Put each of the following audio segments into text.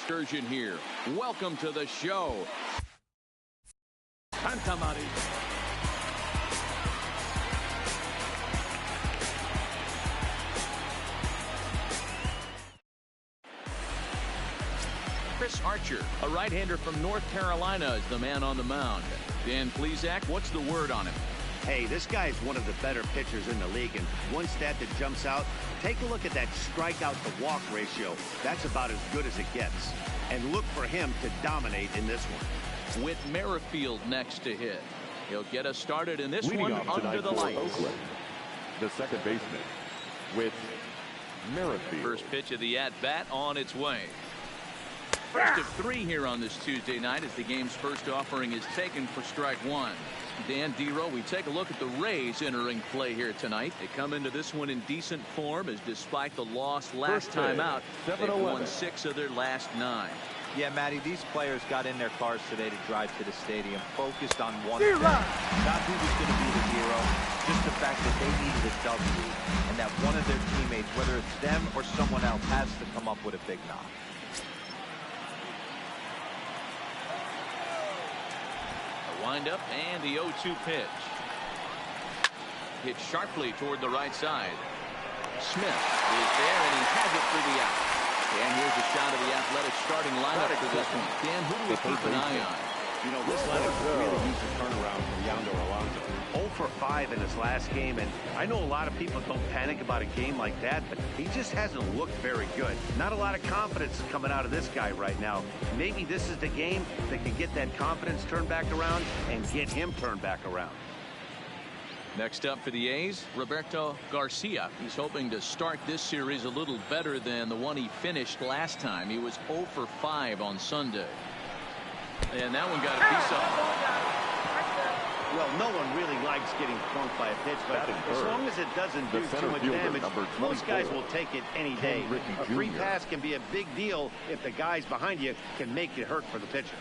excursion here. Welcome to the show. Tampa. Chris Archer, a right-hander from North Carolina, is the man on the mound. Dan Plesac, what's the word on him? Hey, this guy is one of the better pitchers in the league, and one stat that jumps out, take a look at that strikeout to walk ratio. That's about as good as it gets. And look for him to dominate in this one. With Merrifield next to hit. He'll get us started in this Leading one off under the lights. Oakland, the second baseman with Merrifield. First pitch of the at-bat on its way. First of three here on this Tuesday night as the game's first offering is taken for strike one. Dan Dero, we take a look at the Rays entering play here tonight. They come into this one in decent form as despite the loss last time out, they've won 6 of their last 9. Yeah, Matty, these players got in their cars today to drive to the stadium, focused on one thing. Not who was going to be the hero, just the fact that they needed a W, and that one of their teammates, whether it's them or someone else, has to come up with a big knock. Wind up and the 0-2 pitch. Hit sharply toward the right side. Smith is there and he has it for the out. And here's a shot of the Athletic starting lineup for this one. Dan, who do we keep an eye on? You know, this lineup really needs a turnaround from Yonder Alonso. 0 for 5 in his last game, and I know a lot of people don't panic about a game like that, but he just hasn't looked very good. Not a lot of confidence coming out of this guy right now. Maybe this is the game that can get that confidence turned back around and get him turned back around. Next up for the A's, Roberto Garcia. He's hoping to start this series a little better than the one he finished last time. He was 0 for 5 on Sunday. And that one got a piece of. Well, no one really likes getting plunked by a pitch, but as long as it doesn't do too much damage, most guys will take it any day. A free pass can be a big deal if the guys behind you can make it hurt for the pitcher.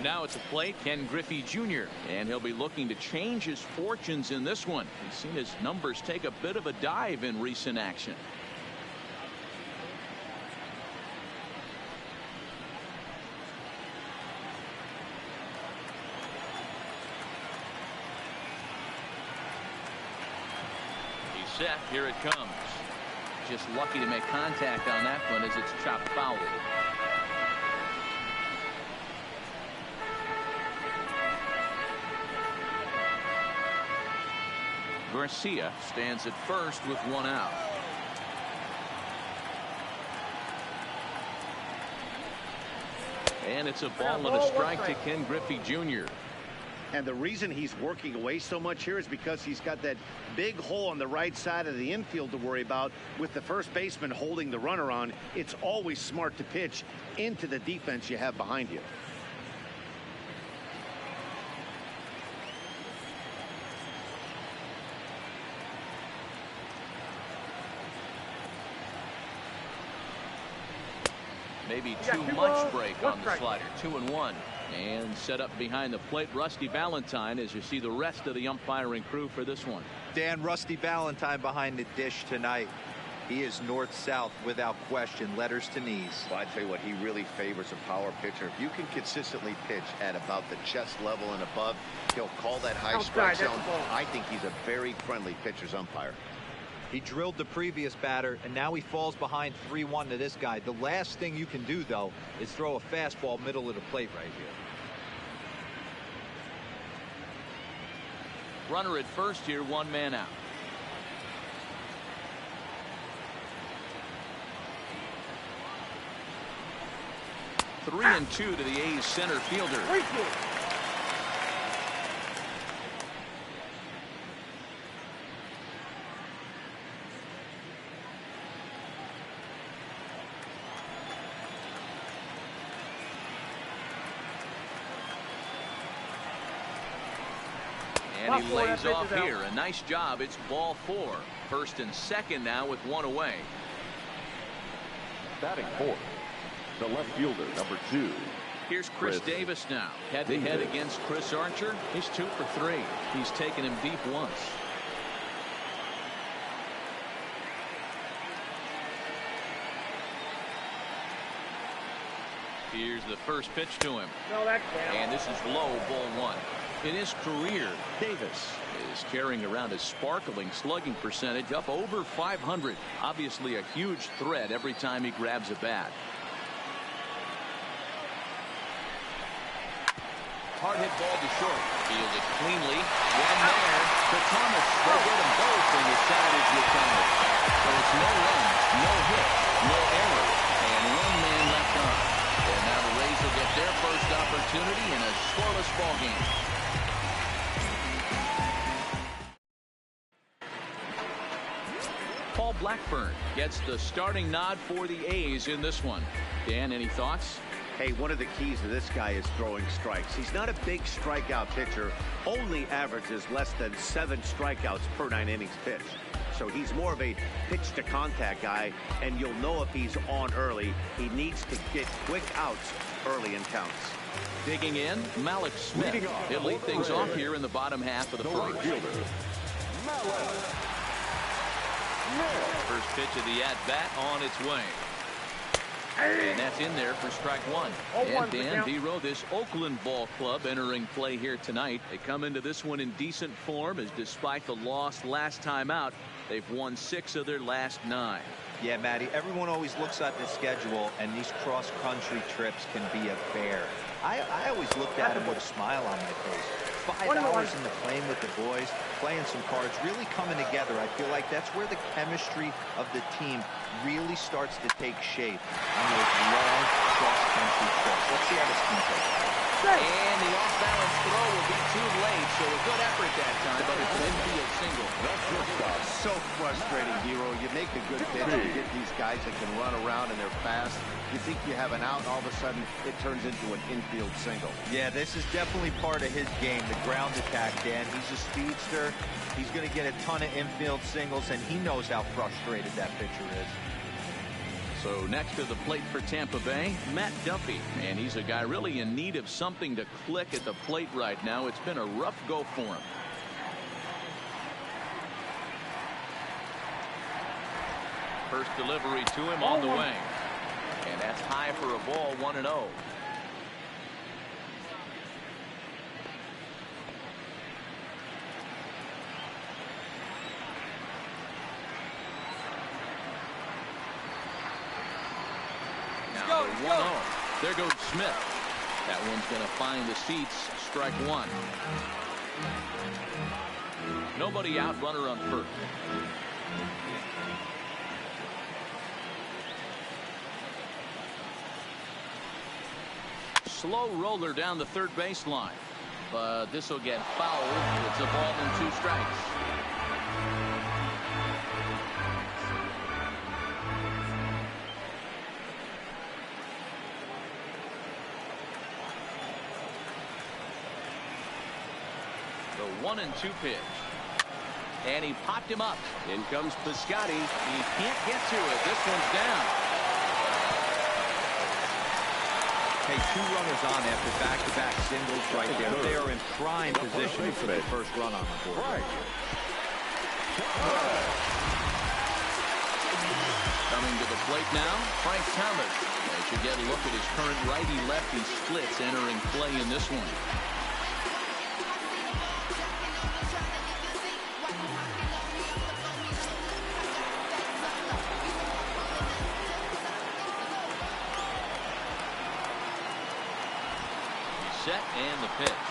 Now it's a plate, Ken Griffey Jr., and he'll be looking to change his fortunes in this one. He's seen his numbers take a bit of a dive in recent action. Set. Here it comes. Just lucky to make contact on that one as it's chopped foul. Garcia stands at first with 1 out. And it's a ball and a strike to Ken Griffey Jr. And the reason he's working away so much here is because he's got that big hole on the right side of the infield to worry about with the first baseman holding the runner on. It's always smart to pitch into the defense you have behind you. Maybe too much break on the slider. 2-1. And set up behind the plate, Rusty Valentine, as you see the rest of the umpiring crew for this one. Dan, Rusty Valentine behind the dish tonight. He is north-south without question, letters to knees. Well, I tell you what, he really favors a power pitcher. If you can consistently pitch at about the chest level and above, he'll call that high strike zone. I think he's a very friendly pitcher's umpire. He drilled the previous batter, and now he falls behind 3-1 to this guy. The last thing you can do, though, is throw a fastball middle of the plate right here. Runner at first here, 1 man out. Three and 2 to the A's center fielder. And he lays off here. A nice job. It's ball 4. First and second now with 1 away. Batting fourth, the left fielder, number 2. Here's Chris Davis now. Head-to-head against Chris Archer. He's 2 for 3. He's taken him deep once. Here's the first pitch to him. No, that's down. And this is low, ball one. In his career, Davis is carrying around a sparkling slugging percentage up over 500. Obviously a huge threat every time he grabs a bat. Hard hit ball to short. Fielded cleanly. One there to Thomas. They get them both, and the side is retired. So it's no run, no hit, no error, and one man left on. And now the Rays will get their first opportunity in a scoreless ball game. Paul Blackburn gets the starting nod for the A's in this one. Dan, any thoughts? Hey, one of the keys to this guy is throwing strikes. He's not a big strikeout pitcher, only averages less than 7 strikeouts per 9 innings pitched. So he's more of a pitch to contact guy, and you'll know if he's on early. He needs to get quick outs early in counts. Digging in, Malik Smith. He'll lead things off here in the bottom half of the first. First pitch of the at-bat on its way. And that's in there for strike one. And Dan Dero, this Oakland ball club entering play here tonight. They come into this one in decent form, as despite the loss last time out, they've won 6 of their last 9. Yeah, Matty, everyone always looks at the schedule, and these cross-country trips can be a bear. I always looked at them with a smile on my face. 5 hours in the plane with the boys, playing some cards, really coming together. I feel like that's where the chemistry of the team really starts to take shape on those long cross-country trips. Let's see how this team plays. And the off-balance throw will be too late, so a good effort that time, but it's an infield single. So frustrating, Hero. You make a good pitch, you get these guys that can run around and they're fast. You think you have an out, and all of a sudden it turns into an infield single. Yeah, this is definitely part of his game, the ground attack, Dan. He's a speedster. He's going to get a ton of infield singles, and he knows how frustrated that pitcher is. So next to the plate for Tampa Bay, Matt Duffy. And he's a guy really in need of something to click at the plate right now. It's been a rough go for him. First delivery to him on the way. And that's high for a ball, 1-0. Now the 1-0. There goes Smith. That one's going to find the seats. Strike one. Nobody out, runner on first. Slow roller down the third baseline, but this will get fouled. It's a ball and 2 strikes. The 1-2 pitch, and he popped him up. In comes Piscotty. He can't get to it. This one's down. Hey, 2 runners on after back-to-back singles right there. They are in prime position to put the first run on the board. Coming to the plate now, Frank Thomas. They should get a look at his current righty-lefty splits entering play in this one. Set and the pitch.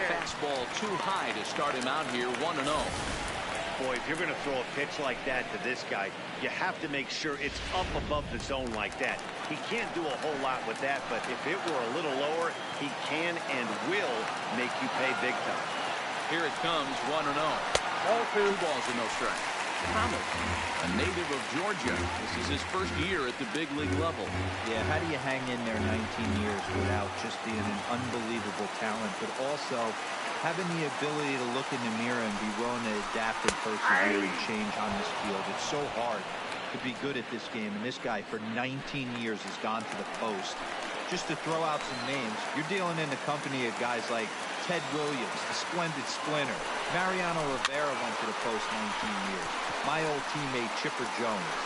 Fastball too high to start him out here, 1-0. Boy, if you're going to throw a pitch like that to this guy, you have to make sure it's up above the zone like that. He can't do a whole lot with that, but if it were a little lower, he can and will make you pay big time. Here it comes, 1-0. 2 balls and no strike. Thomas, a native of Georgia. This is his first year at the big league level. Yeah, how do you hang in there 19 years without just being an unbelievable talent, but also having the ability to look in the mirror and be willing to adapt and persevere and change on this field? It's so hard to be good at this game, and this guy for 19 years has gone to the post. Just to throw out some names, you're dealing in the company of guys like Ted Williams, the splendid Splinter. Mariano Rivera went to the post 19 years. My old teammate Chipper Jones.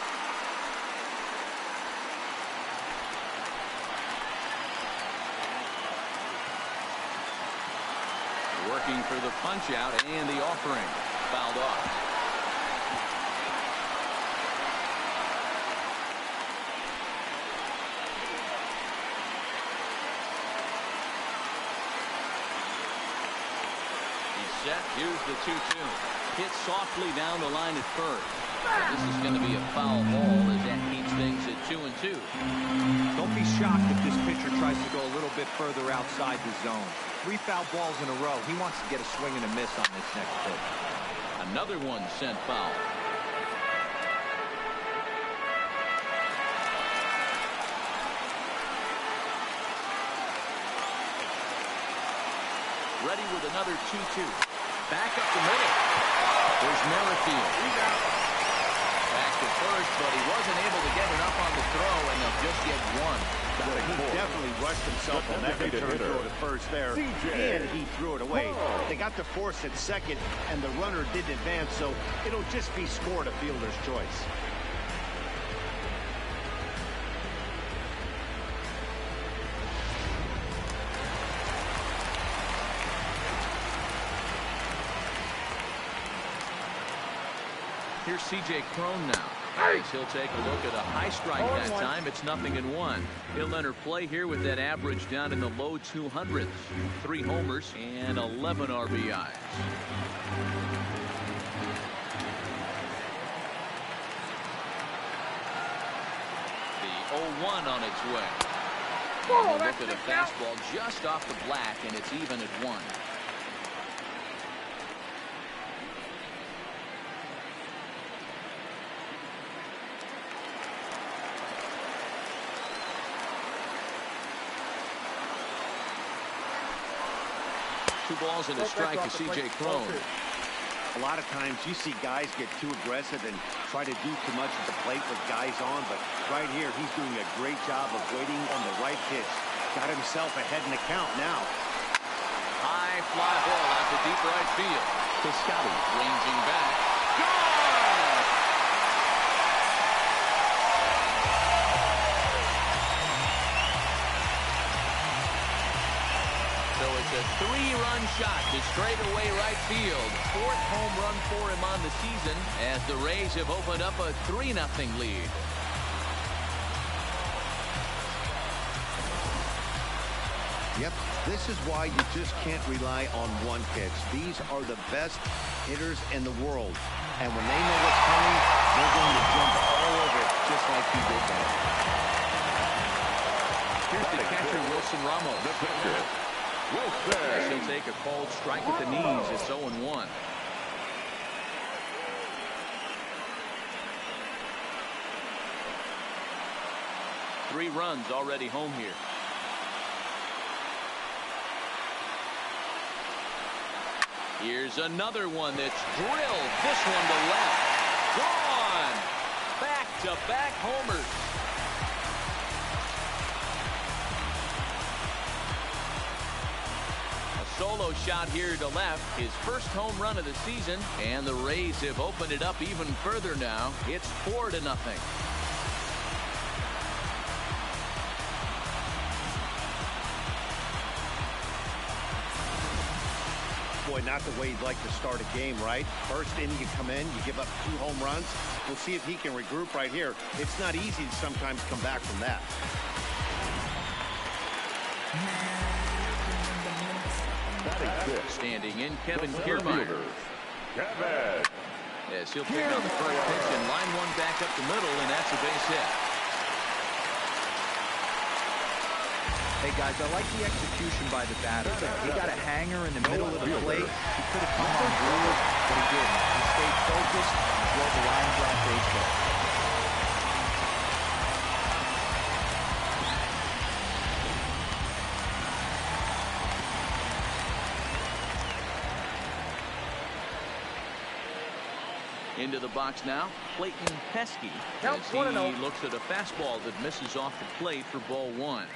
Working for the punch out, and the offering fouled off. Set. Here's the 2-2. Hit softly down the line at first. This is going to be a foul ball as that keeps things at 2-2. Don't be shocked if this pitcher tries to go a little bit further outside the zone. 3 foul balls in a row. He wants to get a swing and a miss on this next pitch. Another one sent foul. Ready with another 2-2. Back up the middle. There's Merrifield. Back to first, but he wasn't able to get enough on the throw, and they'll just get one. He definitely rushed himself on that return throw to first there, and he threw it away. They got the force at second, and the runner didn't advance, so it'll just be scored a fielder's choice. Here's C.J. Cron now. As he'll take a look at a high strike that time. It's 0-1. He'll enter play here with that average down in the low 200s. 3 homers and 11 RBIs. The 0-1 on its way. We'll look at a fastball just off the black, and it's even at 1. Balls and a strike to C.J. Cron. A lot of times you see guys get too aggressive and try to do too much at the plate with guys on, but right here he's doing a great job of waiting on the right pitch. Got himself ahead in the count now. High fly ball out to deep right field. Piscotty ranging back. Gone! So it's a 3-run shot to straightaway right field. 4th home run for him on the season as the Rays have opened up a 3-0 lead. Yep, this is why you just can't rely on one pitch. These are the best hitters in the world. And when they know what's coming, they're going to jump all over it, just like he did that. Here's the catcher, Wilson Ramos. The pitcher, Wilson. He'll take a called strike at the knees. It's 0-1. Three runs already home here. Here's another one that's drilled. This one to left. Gone. Back-to-back homers. A solo shot here to left. His first home run of the season. And the Rays have opened it up even further now. It's 4-0. Boy, not the way you'd like to start a game, right? First inning, you come in, you give up 2 home runs. We'll see if he can regroup right here. It's not easy to sometimes come back from that. Standing in, Kevin Kiermaier. Kevin. Yes, he'll pick on the first pitch and line one back up the middle, and that's a base hit. Hey, guys, I like the execution by the batter. He got a hanger in the middle of the plate. He could have come on through, but he didn't. He stayed focused and drove the line drive base hit. Into the box now, Clayton Pesky. As he looks at a fastball that misses off the plate for ball 1.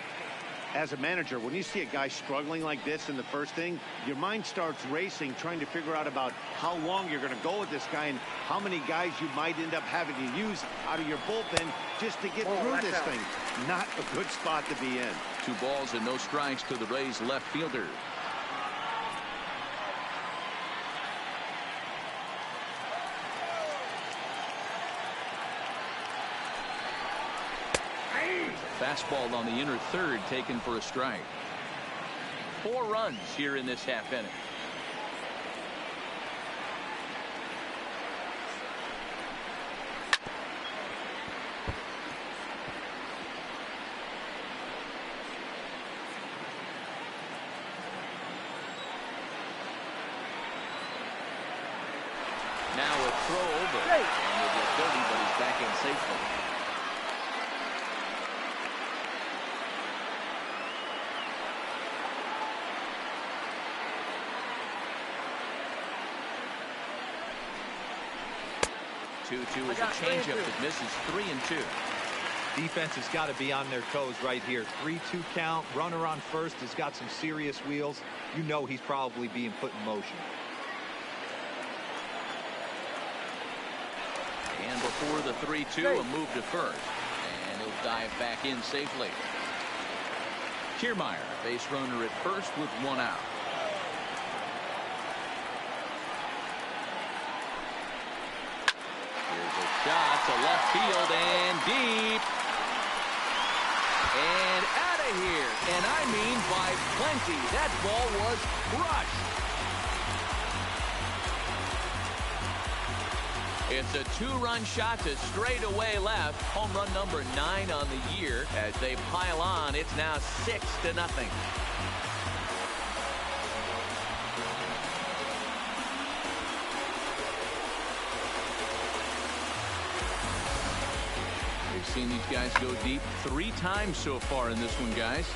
As a manager, when you see a guy struggling like this in the first inning, your mind starts racing, trying to figure out about how long you're going to go with this guy and how many guys you might end up having to use out of your bullpen just to get through this thing. Not a good spot to be in. 2 balls and no strikes to the Rays left fielder. Fastball on the inner third, taken for a strike. 4 runs here in this half inning. Now a throw over, and he'll get dirty, but he's back in safely. Two is a changeup that misses 3-2. Defense has got to be on their toes right here. 3-2 count. Runner on first has got some serious wheels. You know he's probably being put in motion. And before the 3-2, a move to first. And he'll dive back in safely. Kiermaier, base runner at first with 1 out. Here's a shot to left field and deep. And out of here. And I mean by plenty. That ball was crushed. It's a 2-run shot to straightaway left. Home run number 9 on the year. As they pile on, it's now 6-0. We've seen these guys go deep 3 times so far in this one, guys.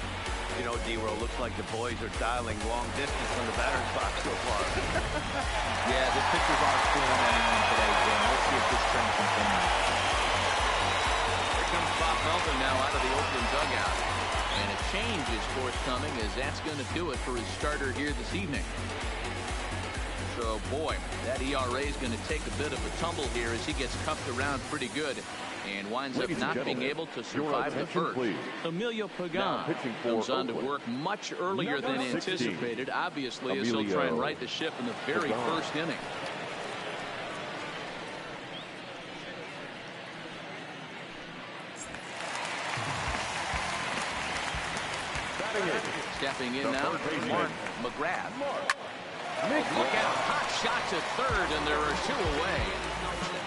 You know, D-Row, looks like the boys are dialing long distance from the batter's box so far. Yeah, the pitchers aren't fooling anyone today, Dan. Let's see if this trend continues. Here comes Bob Melvin now out of the Oakland dugout. And a change is forthcoming, as that's going to do it for his starter here this evening. So, boy, that ERA is going to take a bit of a tumble here as he gets cuffed around pretty good and winds up not being able to survive the first. Please. Emilio Pagan comes on to work much earlier than anticipated. Obviously, as he'll try and right the ship in the very first inning. Stepping in now, Mark McGrath. Look out, hot shot to third, and there are 2 away.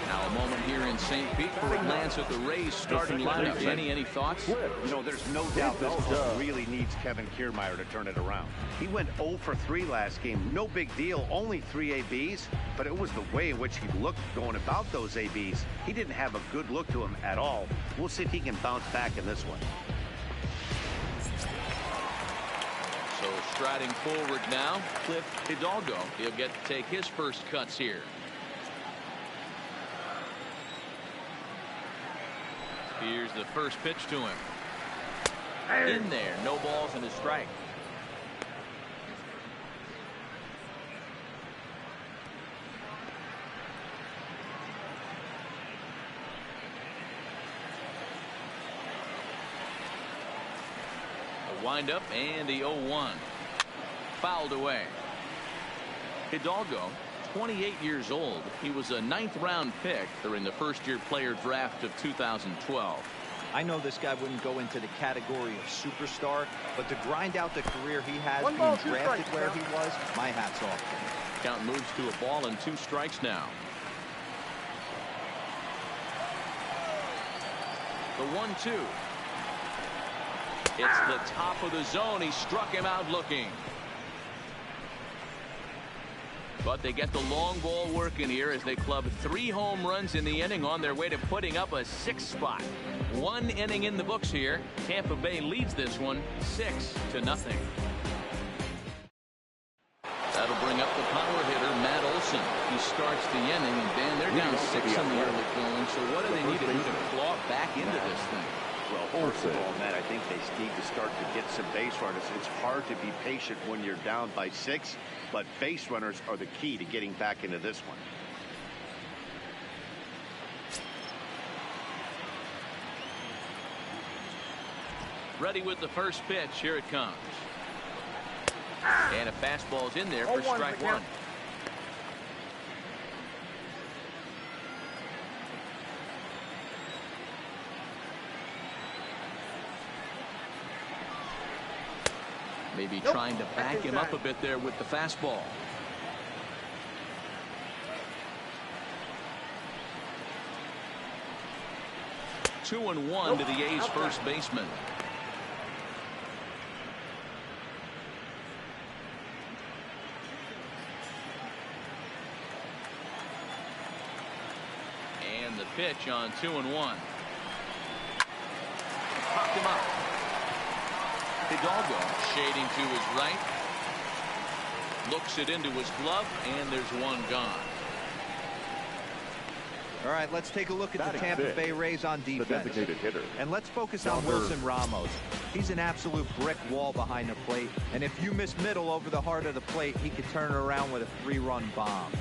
Now a moment here in St. Pete for a glance at the Rays starting lineup. Any thoughts? You know, there's no doubt this club really needs Kevin Kiermaier to turn it around. He went 0 for 3 last game. No big deal, only 3 ABs, but it was the way in which he looked going about those ABs. He didn't have a good look to him at all. We'll see if he can bounce back in this one. So striding forward now, Cliff Hidalgo. He'll get to take his first cuts here. Here's the first pitch to him. In there, no balls and a strike. A windup and the 0-1. Fouled away. Hidalgo, 28 years old. He was a 9th-round pick during the first-year player draft of 2012. I know this guy wouldn't go into the category of superstar, but to grind out the career he has being drafted where he was, my hat's off to him. Count moves to a ball and 2 strikes now. The 1-2. It's the top of the zone. He struck him out looking. But they get the long ball working here as they club 3 home runs in the inning on their way to putting up a 6th spot. 1 inning in the books here. Tampa Bay leads this one 6-0. That'll bring up the power hitter, Matt Olson. He starts the inning, and Dan, they're down 6 in the early going. So what do they need to do to claw back into this thing? Well, first of all, Matt, I think they need to start to get some base runners. It's hard to be patient when you're down by 6, but base runners are the key to getting back into this one. Ready with the first pitch. Here it comes. And a fastball's in there for strike 1. Maybe trying to back him up a bit there with the fastball. Two and one to the A's first baseman. And the pitch on 2-1. Popped him up. Hidalgo shading to his right. Looks it into his glove, and there's one gone. All right, let's take a look at the Tampa Bay Rays on defense. The designated hitter. And let's focus on Wilson Ramos. He's an absolute brick wall behind the plate. And if you miss middle over the heart of the plate, he could turn it around with a 3-run bomb.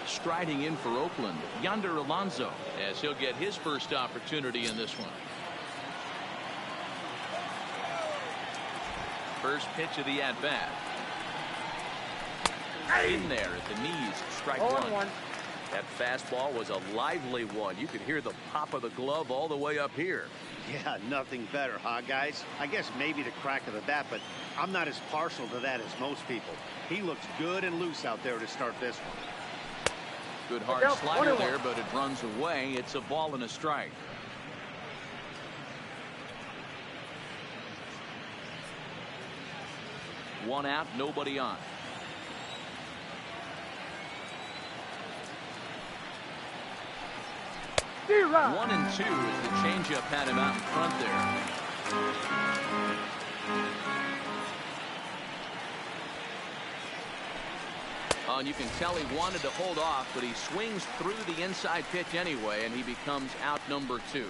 Striding in for Oakland, Yonder Alonso, as he'll get his first opportunity in this one. First pitch of the at-bat. In there at the knees, strike one. That fastball was a lively one. You could hear the pop of the glove all the way up here. Yeah, nothing better, huh, guys? I guess maybe the crack of the bat, but I'm not as partial to that as most people. He looks good and loose out there to start this one. Good hard slider there, but it runs away. It's a ball and a strike. One out, nobody on. One and two as the changeup had him out in front there. And you can tell he wanted to hold off, but he swings through the inside pitch anyway, and he becomes out number 2.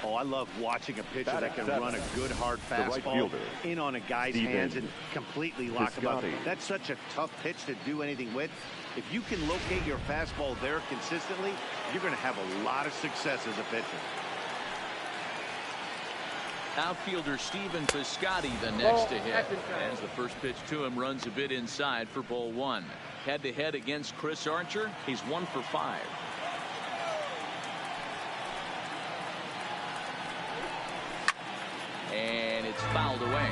Oh, I love watching a pitcher that can run a good hard fastball in on a guy's hands and completely lock him up. That's such a tough pitch to do anything with. If you can locate your fastball there consistently, you're going to have a lot of success as a pitcher. Outfielder Stephen Piscotty the next to hit, as the first pitch to him runs a bit inside for ball 1. Head-to-head against Chris Archer. He's 1 for 5. And it's fouled away.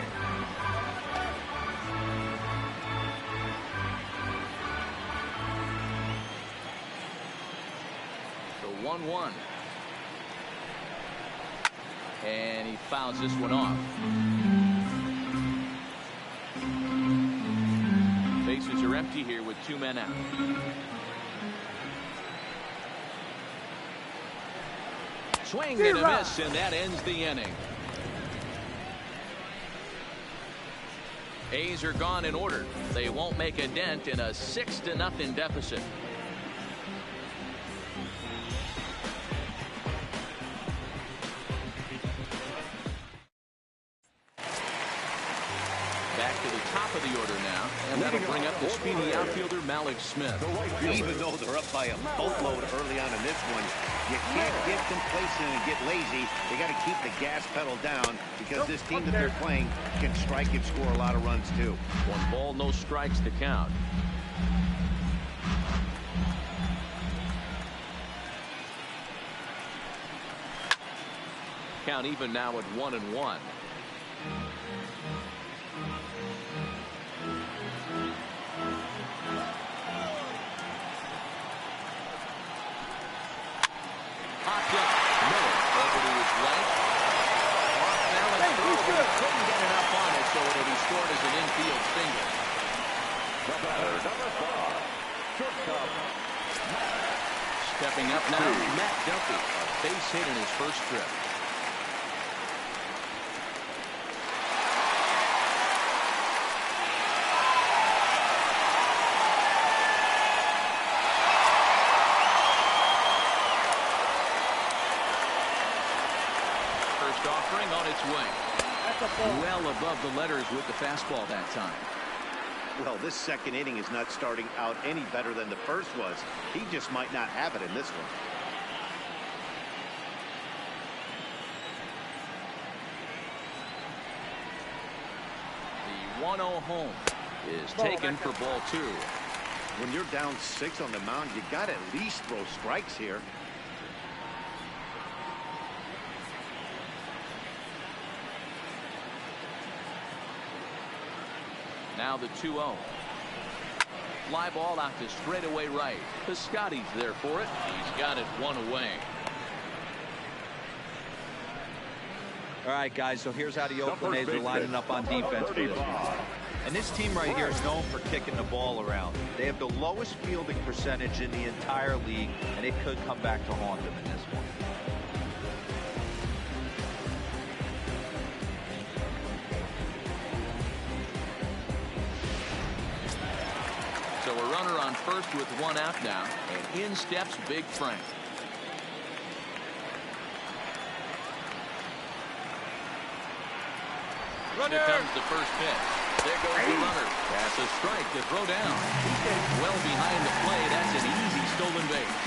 So 1-1. And he fouls this one off. Bases are empty here with 2 men out. Swing and a miss, and that ends the inning. A's are gone in order. They won't make a dent in a 6-0 deficit. Back to the top of the order now, and that'll bring up the speedy outfielder Malik Smith. Even though they're up by a boatload early on in this one, you can't get complacent and get lazy. They got to keep the gas pedal down because this team that they're playing can strike and score a lot of runs too. 1 ball, no strikes to count. Count even now at 1-1. Couldn't get enough on it, so it'll be scored as an infield single. The batter, number 4, shortstop. Stepping up now, Matt Duffy, a base hit in his first trip. First offering on its way. Well above the letters with the fastball that time. Well, this second inning is not starting out any better than the first was. He just might not have it in this one. The 1-0 home is taken for ball 2. When you're down 6 on the mound, you got to at least throw strikes here. Now the 2-0. Fly ball out to straightaway right. Piscotty's there for it. He's got it 1 away. All right, guys, so here's how the Oakland A's are lining up on defense for this one. And this team right here is known for kicking the ball around. They have the lowest fielding percentage in the entire league, and it could come back to haunt them in this one. So a runner on first with 1 out now, and in steps Big Frank. Here comes the first pitch. There goes the runner. That's a strike to throw down. Well behind the plate. That's an easy stolen base.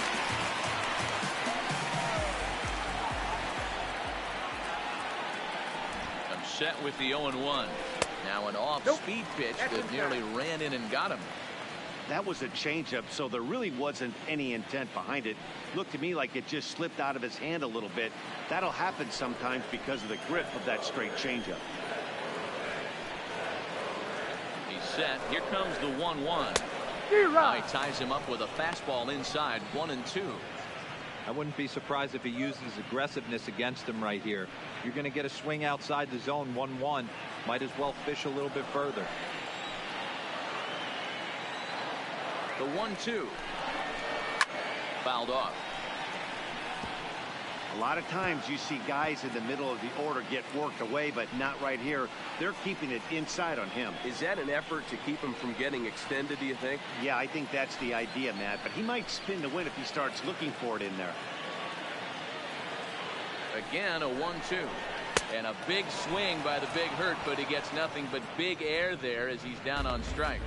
I'm set with the 0-1. Now an off-speed pitch that nearly ran in and got him. That was a changeup, so there really wasn't any intent behind it. Looked to me like it just slipped out of his hand a little bit. That'll happen sometimes because of the grip of that straight changeup. He's set. Here comes the 1-1. He ties him up with a fastball inside. 1-2. I wouldn't be surprised if he uses aggressiveness against him right here. You're going to get a swing outside the zone. 1-1. Might as well fish a little bit further. The 1-2. Fouled off. A lot of times you see guys in the middle of the order get worked away, but not right here. They're keeping it inside on him. Is that an effort to keep him from getting extended, do you think? Yeah, I think that's the idea, Matt, but he might spin to win if he starts looking for it in there. Again, a 1-2. And a big swing by the Big Hurt, but he gets nothing but big air there as he's down on strike.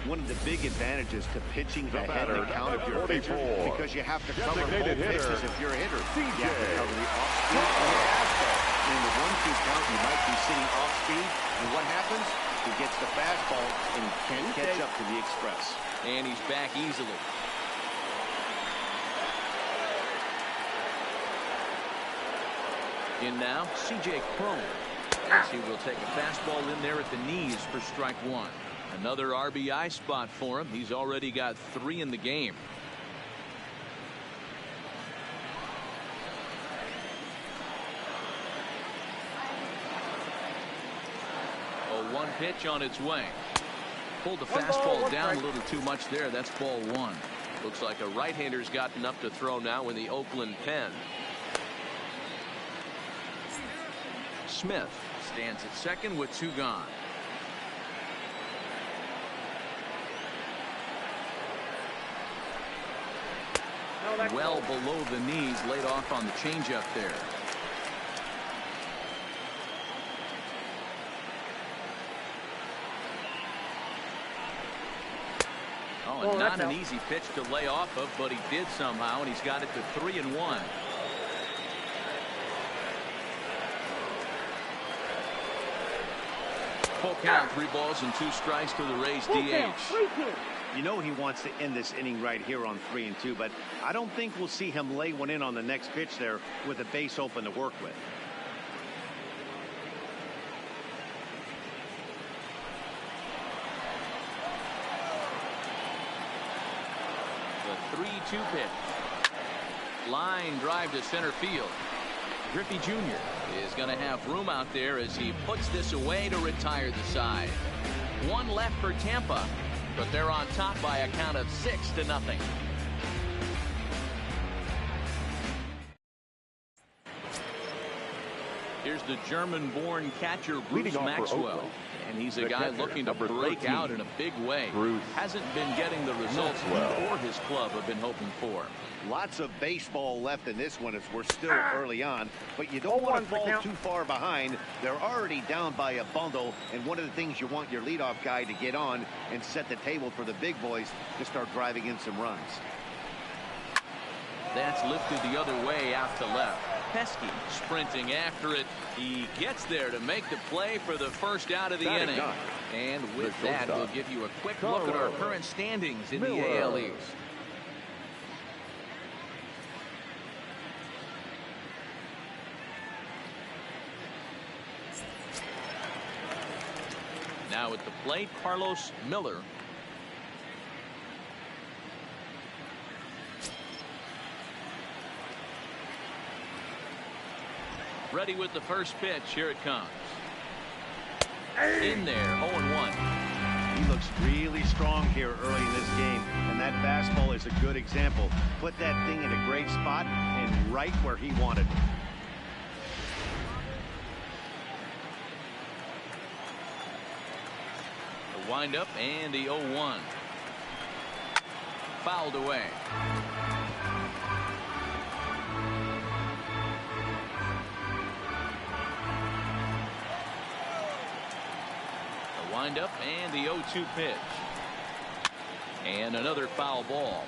One of the big advantages to pitching ahead in the count if you're a pitcher, because you have to cover both pitches if you're a hitter. You have to cover the off-speed and the fastball. In the 1-2 count, you might be sitting off-speed, and what happens? He gets the fastball and can't catch up to the express. And he's back easily. In now, C.J. Cron, as he will take a fastball in there at the knees for strike 1. Another RBI spot for him. He's already got 3 in the game. A 1 pitch on its way. Pulled the fastball down a little too much there. That's ball 1. Looks like a right-hander's got enough to throw now in the Oakland pen. Smith stands at second with 2 gone. Well below the knees, laid off on the changeup there. Oh, and not an easy pitch to lay off of, but he did somehow, and he's got it to 3-1. Full count, 3 balls and 2 strikes to the Rays DH. You know he wants to end this inning right here on 3-2, but I don't think we'll see him lay one in on the next pitch there with a base open to work with. The 3-2 pitch. Line drive to center field. Griffey Jr. is going to have room out there as he puts this away to retire the side. 1 left for Tampa, but they're on top by a count of 6-0. Here's the German-born catcher Bruce Maxwell, and he's a guy looking to break out in a big way. Hasn't been getting the results he or his club have been hoping for. Lots of baseball left in this one as we're still early on, but you don't want to fall too far behind. They're already down by a bundle, and one of the things you want your leadoff guy to get on and set the table for the big boys to start driving in some runs. That's lifted the other way out to left. pesky. Sprinting after it. He gets there to make the play for the first out of the inning. And with that, we'll give you a quick look at our current standings in the AL East. Now at the plate, Carlos Miller. Ready with the first pitch. Here it comes. In there, 0-1. He looks really strong here early in this game, and that fastball is a good example. Put that thing in a great spot and right where he wanted it. The windup and the 0-1. Fouled away. Windup and the 0-2 pitch. And another foul ball.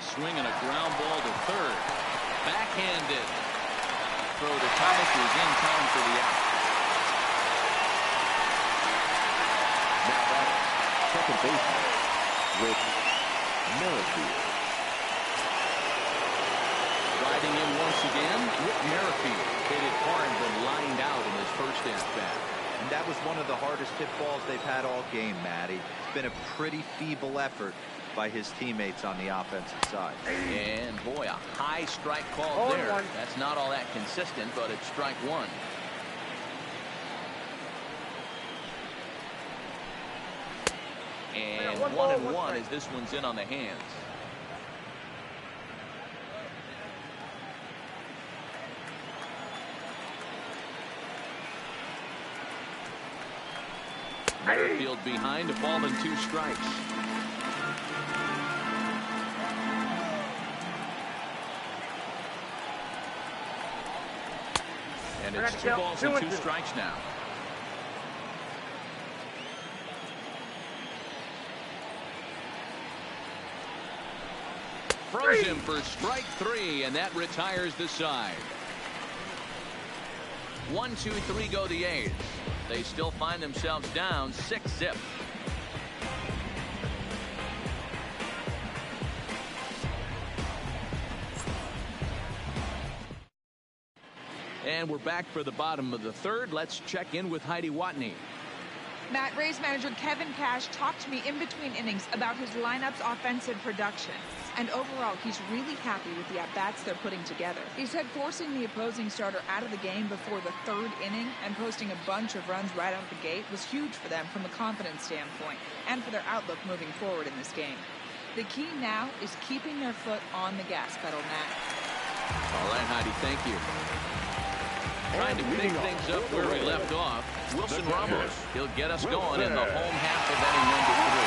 Swinging a ground ball to third. Backhanded. Throw to Tice is in time for the out. Now that's second baseman with Merrifield. Riding in once again with Merrifield. Hit it hard but lined out in his first at-bat. And that was one of the hardest hit balls they've had all game, Matty. It's been a pretty feeble effort by his teammates on the offensive side. And boy, a high strike call there. That's not all that consistent, but it's strike one. And 1-1 as this one's in on the hands. Merrifield behind, a ball and 2 strikes. And it's 2 balls and 2 strikes now. Throws him for strike 3, and that retires the side. 1, 2, 3 go the A's. They still find themselves down 6-0. And we're back for the bottom of the third. Let's check in with Heidi Watney. Matt, Rays manager Kevin Cash talked to me in between innings about his lineup's offensive production. And overall, he's really happy with the at-bats they're putting together. He said forcing the opposing starter out of the game before the 3rd inning and posting a bunch of runs right out of the gate was huge for them from a confidence standpoint and for their outlook moving forward in this game. The key now is keeping their foot on the gas pedal, Matt. All right, Heidi, thank you. Trying to pick things up where we left off. Wilson Ramos. He'll get us going in the home half of inning number 3.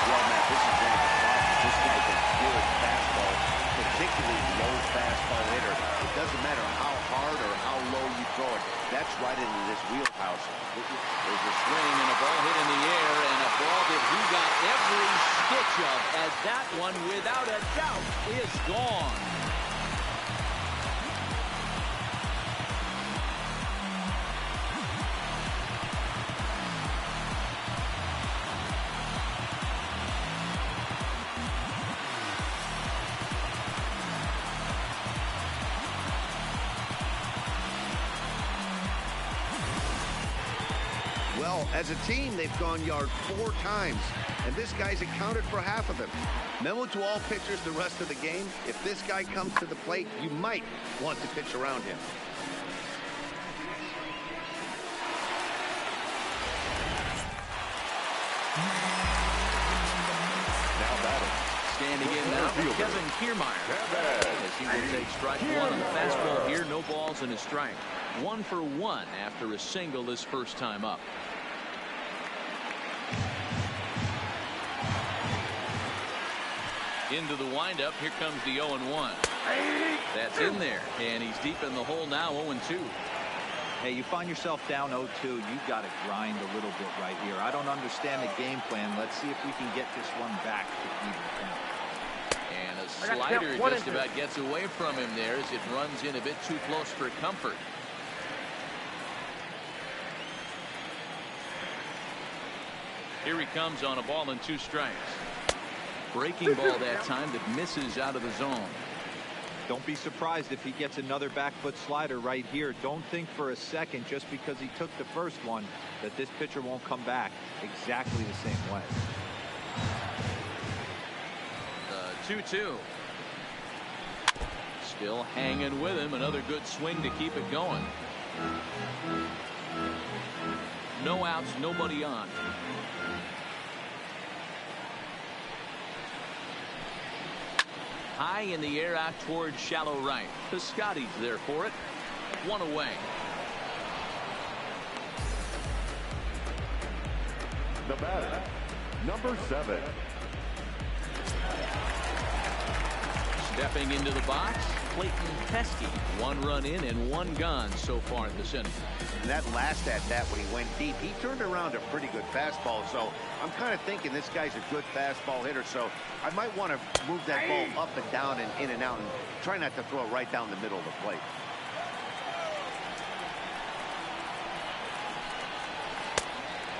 Well, Matt, this is one of the problems. This guy's a good fastball, particularly low fastball hitter. It doesn't matter how hard or how low you throw it. That's right into this wheelhouse. There's a swing and a ball hit in the air, and a ball that he got every stitch of, as that one, without a doubt, is gone. Well, as a team, they've gone yard 4 times, and this guy's accounted for half of them. Memo to all pitchers the rest of the game: if this guy comes to the plate, you might want to pitch around him. Now batting. Standing in now, Kevin Kiermaier. As he will take strike 1 on the fastball here. No balls and a strike. 1 for 1 after a single this first time up. Into the windup. Here comes the 0-1. That's in there, and he's deep in the hole now. 0-2. Hey, you find yourself down 0-2, you've got to grind a little bit right here. I don't understand the game plan. Let's see if we can get this one back to even count. And a slider just about gets away from him there as it runs in a bit too close for comfort. Here he comes on a ball and 2 strikes. Breaking ball that time that misses out of the zone. Don't be surprised if he gets another back foot slider right here. Don't think for a second, just because he took the first one, that this pitcher won't come back exactly the same way. 2-2. Still hanging with him. Another good swing to keep it going. No outs, nobody on. High in the air out towards shallow right. Piscotty's there for it. 1 away. The batter, number 7. Stepping into the box, Clayton Pesky. 1 run in and 1 gone so far this inning. And that last at-bat when he went deep, he turned around a pretty good fastball. So I'm kind of thinking this guy's a good fastball hitter. So I might want to move that ball up and down and in and out and try not to throw it right down the middle of the plate.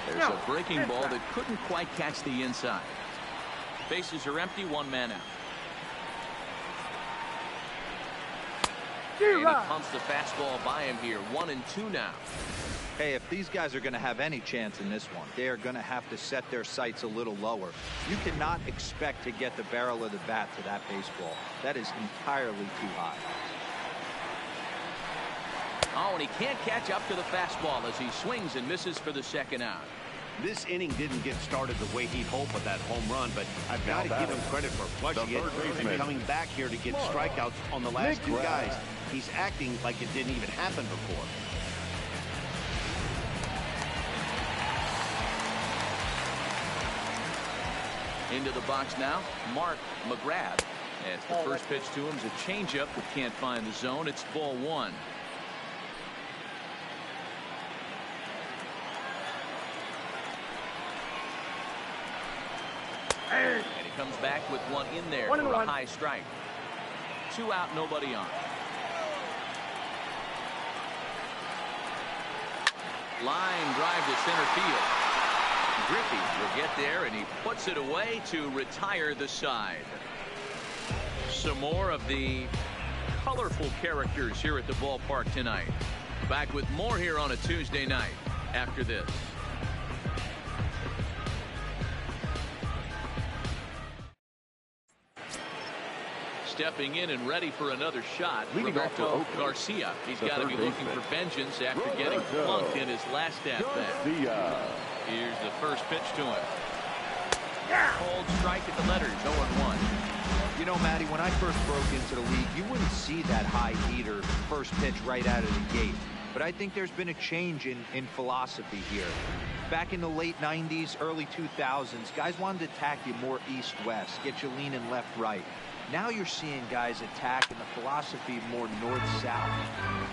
There's a breaking ball that couldn't quite catch the inside. Bases are empty, 1 man out. And he pumps the fastball by him here. 1-2 now. Hey, if these guys are going to have any chance in this one, they are going to have to set their sights a little lower. You cannot expect to get the barrel of the bat to that baseball. That is entirely too high. Oh, and he can't catch up to the fastball as he swings and misses for the 2nd out. This inning didn't get started the way he'd hoped with that home run, but I've got to give him credit for flushing it and coming back here to get strikeouts on the last 2 guys. He's acting like it didn't even happen before. Into the box now, Mark McGrath. As the first pitch to him is a changeup that can't find the zone. It's ball 1. And he comes back with 1 in there for a high strike. 2 out, nobody on. Line drive to center field. Griffey will get there, and he puts it away to retire the side. Some more of the colorful characters here at the ballpark tonight. Back with more here on a Tuesday night after this. Stepping in and ready for another shot, Roberto Garcia. He's got to be looking for vengeance after getting plunked in his last at-bat. Here's the first pitch to him. Cold strike at the letters, 0-1. You know, Matty, when I first broke into the league, you wouldn't see that high heater first pitch right out of the gate. But I think there's been a change in philosophy here. Back in the late 90s, early 2000s, guys wanted to attack you more east-west, get you leaning left-right. Now you're seeing guys attack in the philosophy more north-south.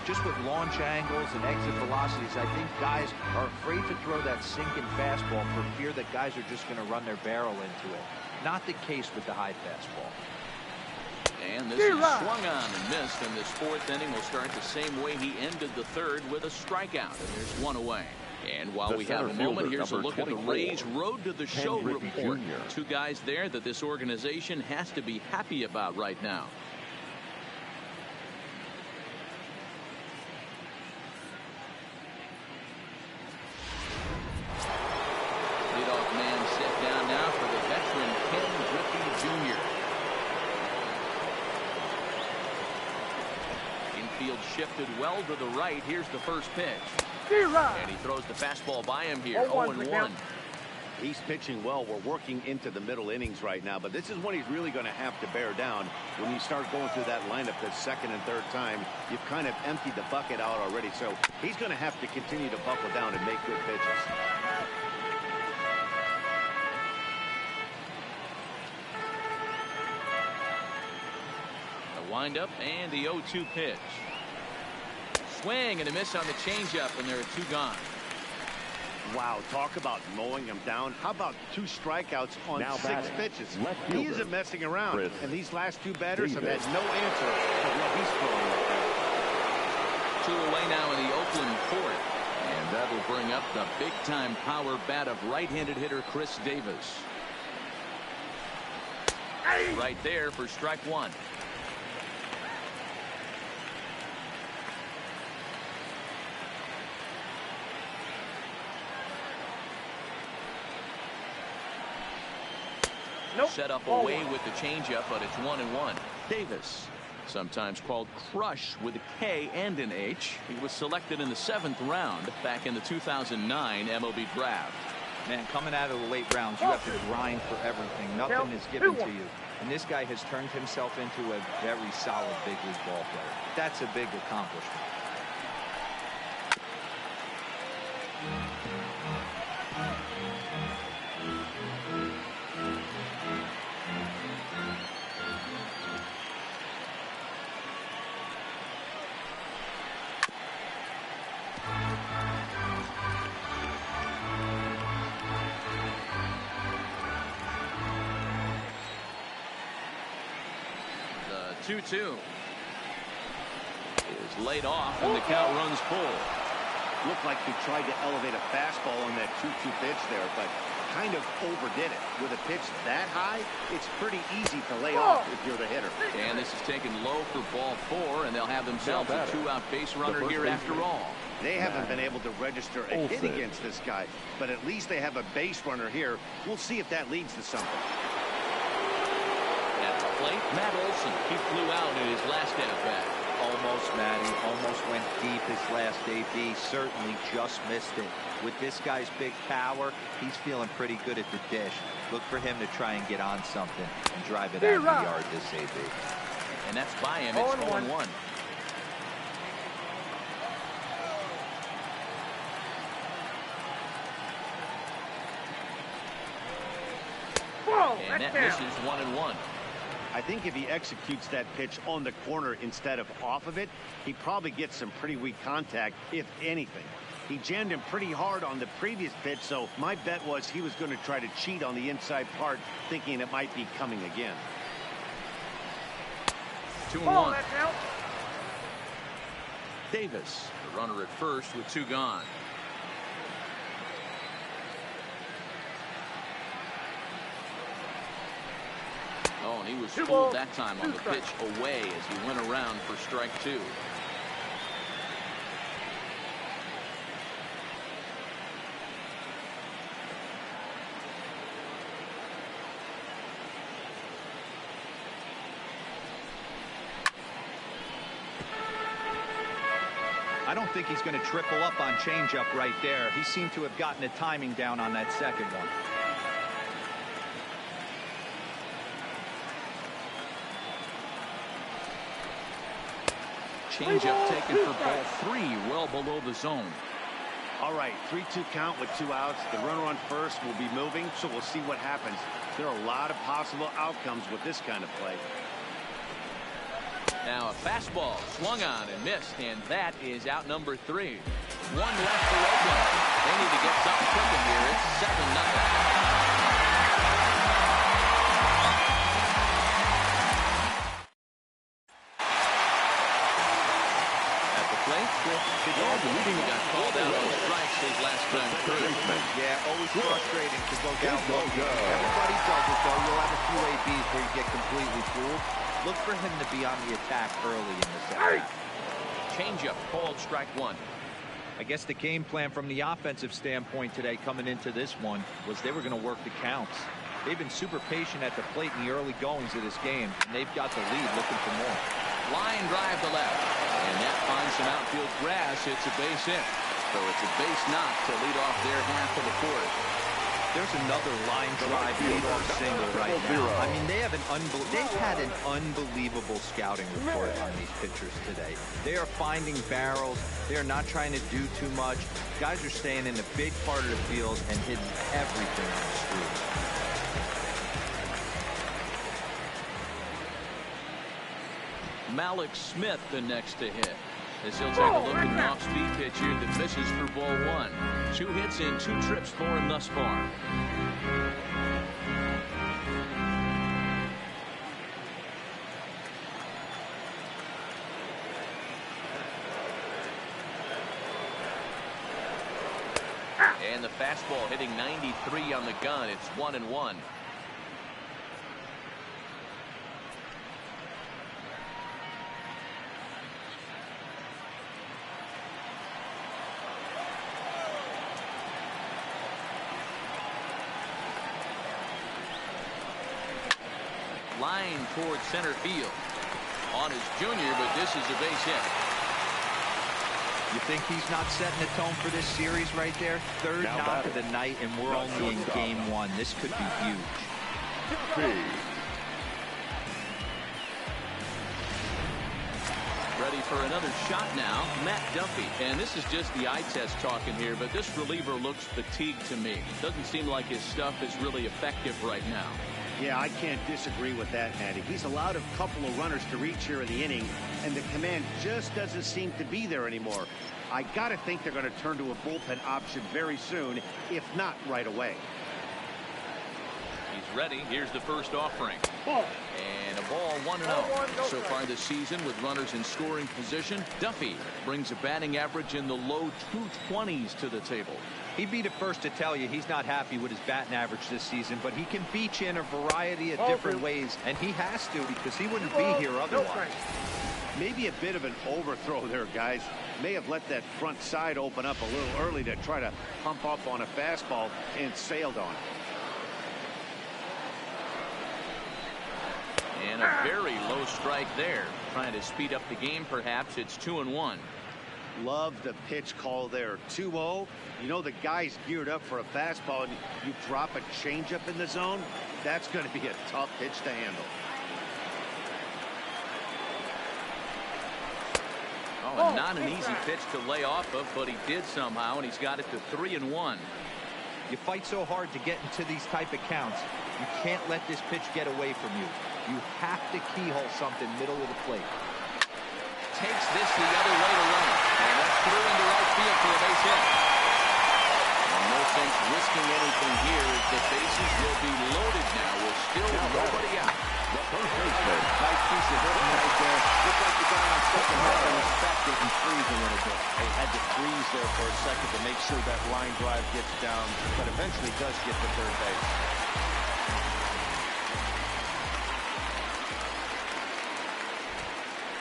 Just with launch angles and exit velocities, I think guys are afraid to throw that sinking fastball for fear that guys are just going to run their barrel into it. Not the case with the high fastball. And this is swung on and missed, and this 4th inning will start the same way he ended the 3rd with a strikeout, and there's 1 away. And while we have a moment, here's a look at the Rays' Road to the Show report. 2 guys there that this organization has to be happy about right now. Leadoff man set down now for the veteran Ken Griffey Jr. Infield shifted well to the right. Here's the first pitch. And he throws the fastball by him here. 0-1. He's pitching well. We're working into the middle innings right now, but this is when he's really going to have to bear down. When you start going through that lineup the 2nd and 3rd time, you've kind of emptied the bucket out already. So he's going to have to continue to buckle down and make good pitches. The windup and the 0-2 pitch. swing and a miss on the changeup, and there are 2 gone. Wow, talk about mowing him down. How about 2 strikeouts on Now 6 pitches? left He fielder, isn't messing around. Chris And these last 2 batters have had Davis. no answer for what he's throwing right there. 2 away now in the Oakland 4th. And that'll bring up the big-time power bat of right-handed hitter Chris Davis. Right there for strike 1. Set up away with the changeup, but it's 1-1. Davis, sometimes called Crush with a K and an H. He was selected in the 7th round back in the 2009 MLB draft. Man, coming out of the late rounds, you have to grind for everything. Nothing is given to you. And this guy has turned himself into a very solid big league ball player. That's a big accomplishment. The 2-2 is laid off, and the count runs full. Looked like he tried to elevate a fastball on that 2-2 pitch there, but kind of overdid it. With a pitch that high, it's pretty easy to lay off if you're the hitter. And this is taken low for ball 4, and they'll have themselves a 2-out base runner here after all. They haven't been able to register a hit Olsen. against this guy, but at least they have a base runner here. We'll see if that leads to something. At the plate, Matt Olson. He flew out in his last at-bat. Almost, Matty. Almost went deep his last AB. Certainly just missed it. With this guy's big power, he's feeling pretty good at the dish. Look for him to try and get on something and drive it out of the yard this AB. And that's by him. It's 0-1. And that misses 1-1. I think if he executes that pitch on the corner instead of off of it, he probably gets some pretty weak contact, if anything. He jammed him pretty hard on the previous pitch, so my bet was he was going to try to cheat on the inside part, thinking it might be coming again. 2-1. Davis, the runner at first with 2 gone. Oh, and he was fooled that time on the pitch away as he went around for strike 2. I don't think he's going to triple up on changeup right there. He seemed to have gotten the timing down on that second one. Changeup taken for ball 3, well below the zone. All right, 3-2 count with 2 outs. The runner on first will be moving, so we'll see what happens. There are a lot of possible outcomes with this kind of play. Now a fastball swung on and missed, and that is out number 3. 1 left for Oakland. They need to get something cooking here. It's 7-0. He got called out on strikes his last time through. Yeah, always frustrating to go down low. Everybody does it, though. You'll have a few ABs where you get completely fooled. Look for him to be on the attack early in this at-bat. Changeup called strike 1. I guess the game plan from the offensive standpoint today coming into this one was they were going to work the counts. They've been super patient at the plate in the early goings of this game, and they've got the lead looking for more. Line drive to left, and that finds some outfield grass. It's a base hit, so it's a base knock to lead off their half of the 4th. There's another line drive leadoff single right now. I mean, they've had an unbelievable scouting report on these pitchers today. They are finding barrels. They are not trying to do too much. Guys are staying in the big part of the field and hitting everything on the street. Malik Smith the next to hit. As he'll take a look at an off-speed pitch here that misses for ball one. 2 hits and 2 trips for him thus far. And the fastball hitting 93 on the gun. It's 1-1. Line towards center field. On his junior, but this is a base hit. You think he's not setting the tone for this series right there? Third knock of the night, and we're only in game 1. This could be huge. Ready for another shot now, Matt Duffy. And this is just the eye test talking here, but this reliever looks fatigued to me. Doesn't seem like his stuff is really effective right now. Yeah, I can't disagree with that, Matty. He's allowed a couple of runners to reach here in the inning, and the command just doesn't seem to be there anymore. I got to think they're going to turn to a bullpen option very soon, if not right away. He's ready. Here's the first offering. And a ball 1-0. So far this season with runners in scoring position, Duffy brings a batting average in the low 220s to the table. He'd be the first to tell you he's not happy with his batting average this season, but he can beat you in a variety of different ways, and he has to because he wouldn't be here otherwise. Maybe a bit of an overthrow there, guys. May have let that front side open up a little early to try to pump up on a fastball and sailed on it. And a very low strike there. Trying to speed up the game, perhaps. It's 2-1. Love the pitch call there. 2-0. You know the guy's geared up for a fastball, and you drop a changeup in the zone. That's going to be a tough pitch to handle. Oh, not an easy pitch to lay off of, but he did somehow, and he's got it to 3-1. You fight so hard to get into these type of counts. You can't let this pitch get away from you. You have to keyhole something middle of the plate. Takes this the other way to right. And that's through into right field for a base hit. And no sense risking anything here as the bases will be loaded now with still nobody out. The first baseman. Nice piece of hitting right there. Looked like the guy on second had to respect it and freeze a little bit. They had to freeze there for a second to make sure that line drive gets down, but eventually does get to third base.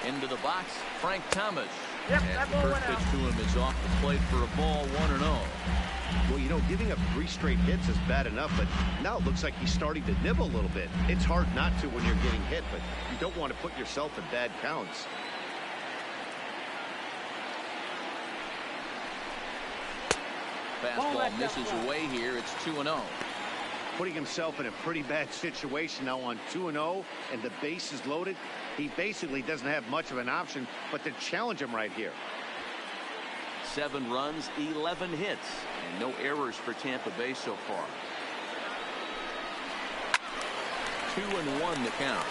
Into the box, Frank Thomas. And the first pitch to him is off the plate for a ball 1-0. Well, you know, giving up 3 straight hits is bad enough, but now it looks like he's starting to nibble a little bit. It's hard not to when you're getting hit, but you don't want to put yourself in bad counts. Fastball misses away here. It's 2-0. Putting himself in a pretty bad situation now on 2-0, and the base is loaded. He basically doesn't have much of an option but to challenge him right here. 7 runs, 11 hits, and no errors for Tampa Bay so far. 2-1 the count.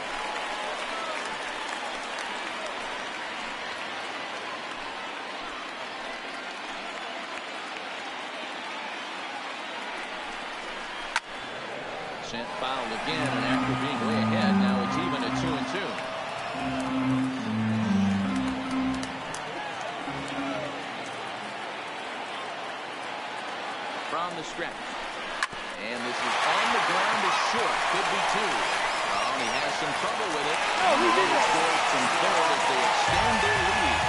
Sent foul again, and after being way ahead, now it's even at 2-2. From the stretch. And this is on the ground to short. Could be 2. Well, he has some trouble with it. He scores from third as they extend their lead.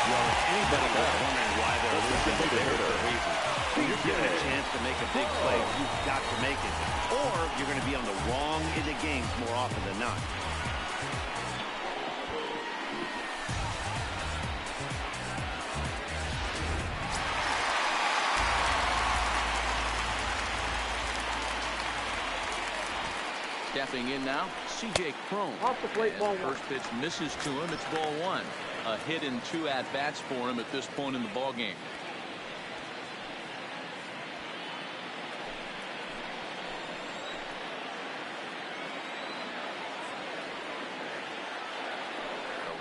Well, if anybody was wondering why they're losing, there's the reason. When you're given a chance to make a big play, you've got to make it. Or you're going to be on the wrong end of games more often than not. Stepping in now, C.J. Cron. Off the plate, ball 1. First pitch misses to him. It's ball 1. A hit in 2 at-bats for him at this point in the ball game.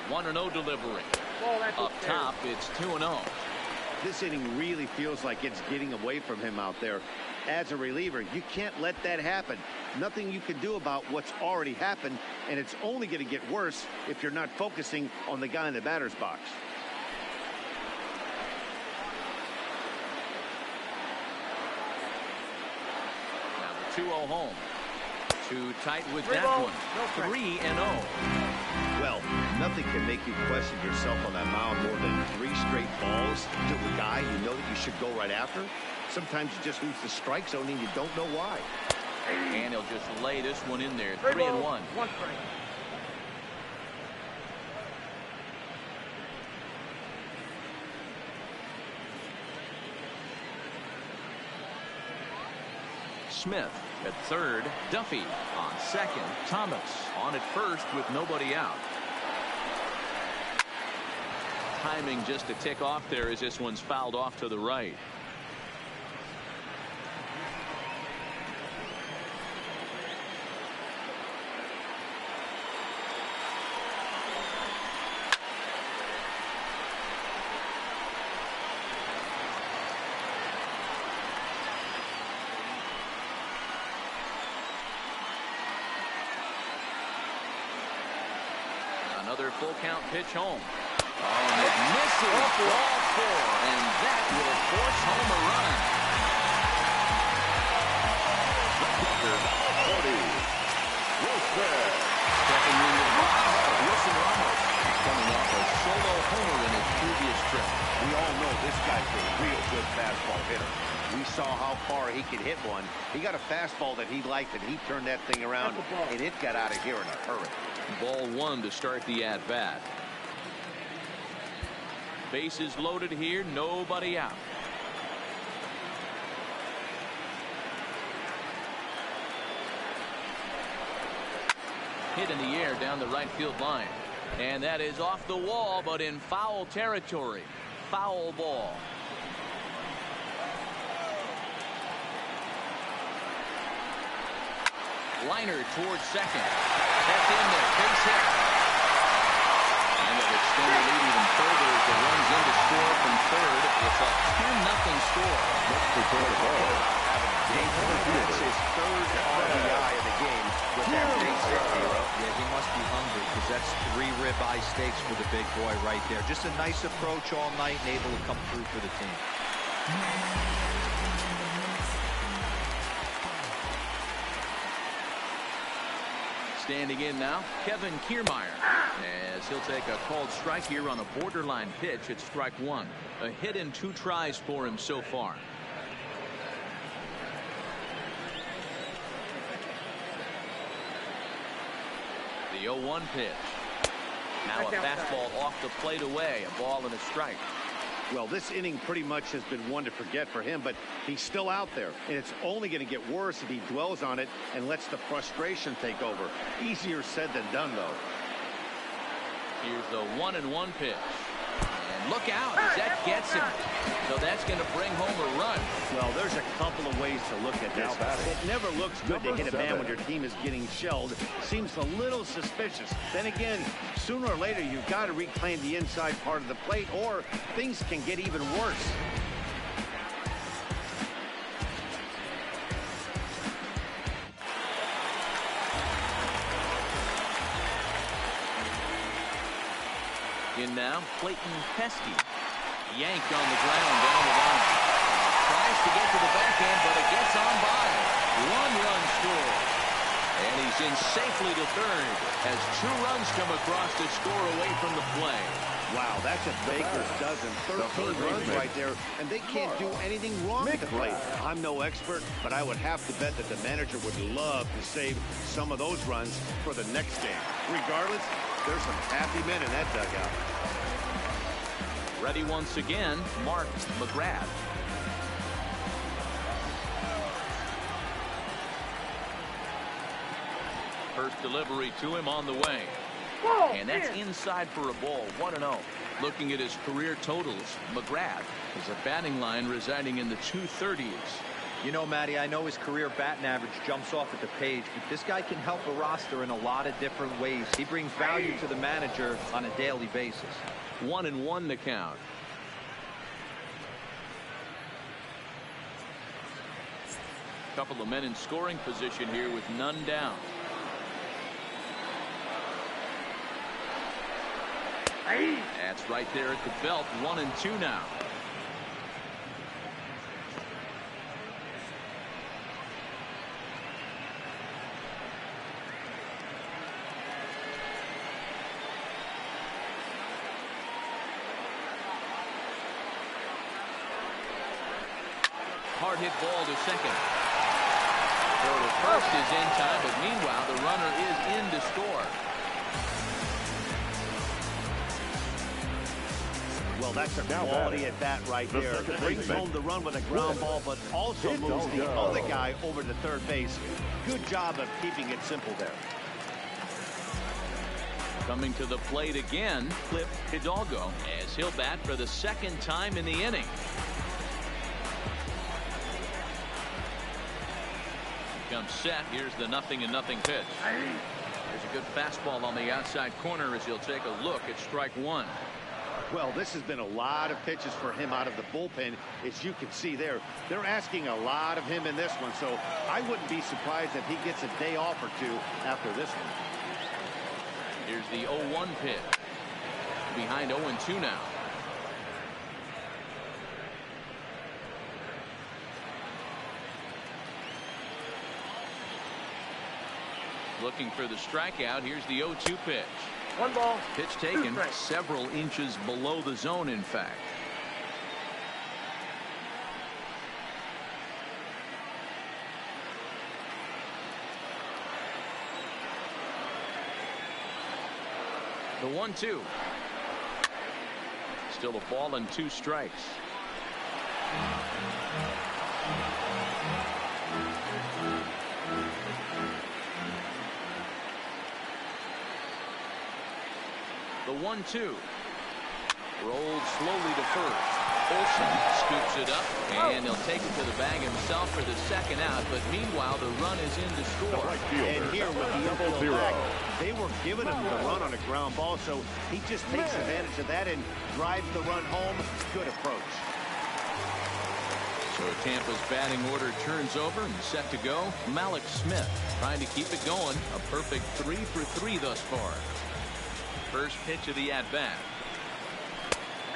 A 1-0 delivery. Up top, it's 2-0. This inning really feels like it's getting away from him out there. As a reliever, you can't let that happen. Nothing you can do about what's already happened, and it's only going to get worse if you're not focusing on the guy in the batter's box. Now the 2-0 home. Too tight with that one. 3-0. Well, nothing can make you question yourself on that mound more than 3 straight balls to the guy you know that you should go right after. Sometimes you just lose the strike zone and you don't know why. And he'll just lay this one in there. 3-1. Smith at third. Duffy on second. Thomas on at first with nobody out. Timing just a tick off there as this one's fouled off to the right. Another full count pitch home. Oh, and it misses ball 4, and that will force home a run. 40. Wilson. Stepping in the box, Wilson Ramos coming off a solo homer in his previous trip. We all know this guy's a real good fastball hitter. We saw how far he could hit one. He got a fastball that he liked, and he turned that thing around, and it got out of here in a hurry. Ball 1 to start the at-bat. Bases loaded here, nobody out. Hit in the air down the right field line. And that is off the wall, but in foul territory. Foul ball. Liner towards second. That's in there. Base hit. And they'll extend the lead even further as it runs in to score from third. It's a 2-0 score. That's his third RBI of the game with that base hit, hero. Yeah, he must be hungry because that's 3 ribeye steaks for the big boy right there. Just a nice approach all night and able to come through for the team. Standing in now, Kevin Kiermaier, as he'll take a called strike here on a borderline pitch at strike 1. A hit in 2 tries for him so far. The 0-1 pitch. Now a fastball off the plate away. A ball and a strike. Well, this inning pretty much has been one to forget for him, but he's still out there, and it's only going to get worse if he dwells on it and lets the frustration take over. Easier said than done, though. Here's the 1-1 pitch. And look out as that gets him. So that's going to bring home a run. Well, there's a couple of ways to look at this. It never looks good to hit a man when your team is getting shelled. Seems a little suspicious. Then again, sooner or later, you've got to reclaim the inside part of the plate, or things can get even worse. In now, Clayton Pesky. Yanked on the ground down the line. Tries to get to the backhand, but it gets on by. 1-run score. And he's in safely to third as 2 runs come across to score away from the play. Wow, that's a baker's dozen. 13 runs right there, and they can't do anything wrong at the plate. I'm no expert, but I would have to bet that the manager would love to save some of those runs for the next game. Regardless, there's some happy men in that dugout. Ready once again, Mark McGrath. First delivery to him on the way. And that's inside for a ball. 1-0. Looking at his career totals, McGrath is a batting line residing in the 230s. You know, Matty, I know his career batting average jumps off at the page, but this guy can help a roster in a lot of different ways. He brings value to the manager on a daily basis. 1-1 the count. Couple of men in scoring position here with none down. That's right there at the belt. 1-2 now. Hard hit ball to second. Throw to first is in time, but meanwhile the runner is in to score. Well, that's a quality at bat right there. Brings home the run with a ground ball, but also moves the other guy over to third base. Good job of keeping it simple there. Coming to the plate again, Cliff Hidalgo, as he'll bat for the second time in the inning. Comes set. Here's the 0-0 pitch. There's a good fastball on the outside corner as he'll take a look at strike one. Well, this has been a lot of pitches for him out of the bullpen. As you can see there, they're asking a lot of him in this one, so I wouldn't be surprised if he gets a day off or two after this one. Here's the 0-1 pitch. Behind 0-2 now. Looking for the strikeout. Here's the 0-2 pitch. 1 ball. Pitch taken several inches below the zone, in fact. The 1-2. Still a ball and 2 strikes. The 1-2. Rolled slowly to first. Olsen scoops it up, and he'll take it to the bag himself for the second out, but meanwhile the run is in to score. And here with the infield back, they were giving him the run on a ground ball, so he just takes advantage of that and drives the run home. Good approach. So Tampa's batting order turns over and set to go. Malik Smith trying to keep it going. A perfect 3 for 3 thus far. First pitch of the at-bat.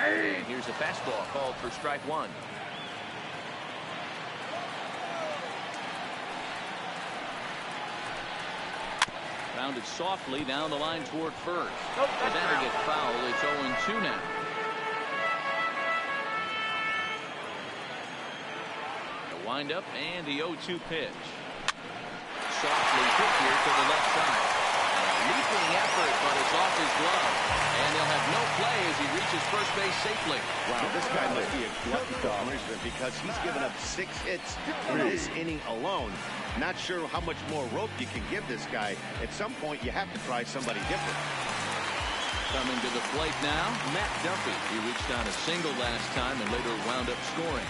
And here's a fastball called for strike one. Rounded softly down the line toward first. But that'll get foul. It's 0-2 now. The windup and the 0-2 pitch. Softly hit here to the left side. Leaping effort, but it's off his glove. And he'll have no play as he reaches first base safely. Wow, this guy must be a glutton for punishment because he's given up 6 hits in this inning alone. Not sure how much more rope you can give this guy. At some point, you have to try somebody different. Coming to the plate now, Matt Duffy. He reached on a single last time and later wound up scoring.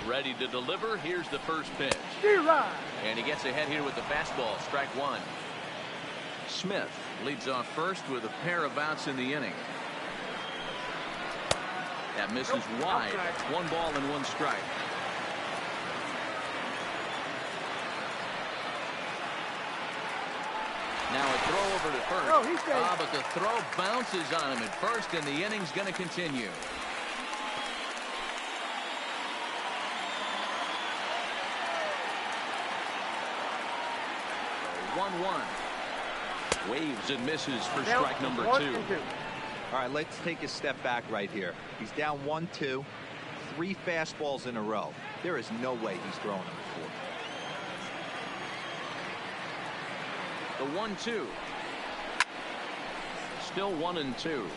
Ready to deliver. Here's the first pitch. And he gets ahead here with the fastball. Strike one. Smith leads off first with a pair of outs in the inning. That misses wide. 1 ball and 1 strike. Now a throw over to first. But the throw bounces on him at first, and the inning's going to continue. 1-1. Waves and misses for strike number 2. All right, let's take a step back right here. He's down 1-2, 3 fastballs in a row. There is no way he's throwing them before. The 1-2. Still 1-2.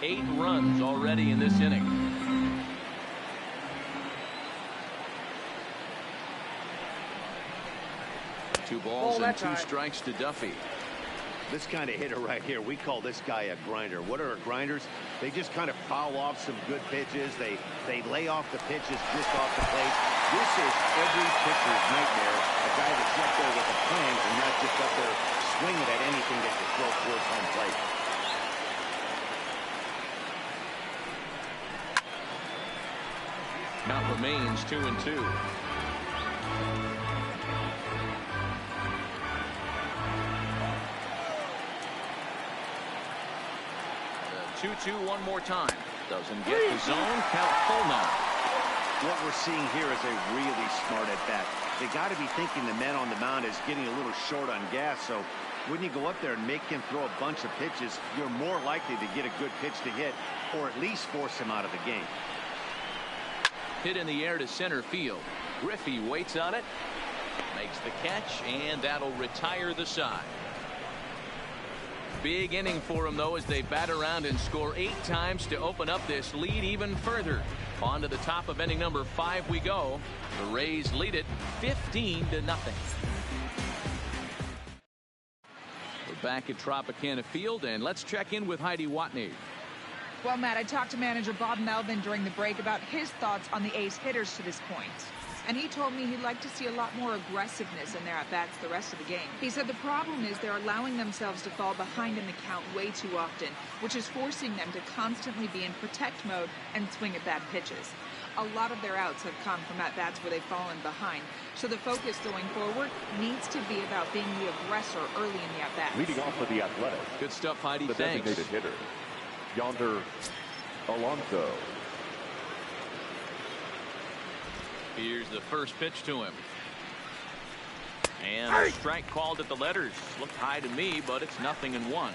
8 runs already in this inning. 2 balls and 2 strikes to Duffy. This kind of hitter right here, we call this guy a grinder. What are grinders? They just kind of foul off some good pitches. They lay off the pitches just off the plate. This is every pitcher's nightmare. A guy that's up there with the plans and not just up there swinging at anything that can throw towards home plate. Count remains 2-2. The 2-2 one more time. Doesn't get the zone. Count full now. What we're seeing here is a really smart at bat. They got to be thinking the man on the mound is getting a little short on gas. So when you go up there and make him throw a bunch of pitches, you're more likely to get a good pitch to hit or at least force him out of the game. Hit in the air to center field. Griffey waits on it, makes the catch, and that'll retire the side. Big inning for him, though, as they bat around and score 8 times to open up this lead even further. On to the top of inning number 5 we go. The Rays lead it 15-0. We're back at Tropicana Field, and let's check in with Heidi Watney. Well, Matt, I talked to manager Bob Melvin during the break about his thoughts on the A's hitters to this point. And he told me he'd like to see a lot more aggressiveness in their at-bats the rest of the game. He said the problem is they're allowing themselves to fall behind in the count way too often, which is forcing them to constantly be in protect mode and swing at bad pitches. A lot of their outs have come from at-bats where they've fallen behind. So the focus going forward needs to be about being the aggressor early in the at-bats. Leading off for the Athletics. Good stuff, Heidi. The Thanks. designated hitter, Yonder Alonso. Here's the first pitch to him. And a strike called at the letters. Looked high to me, but it's 0-1.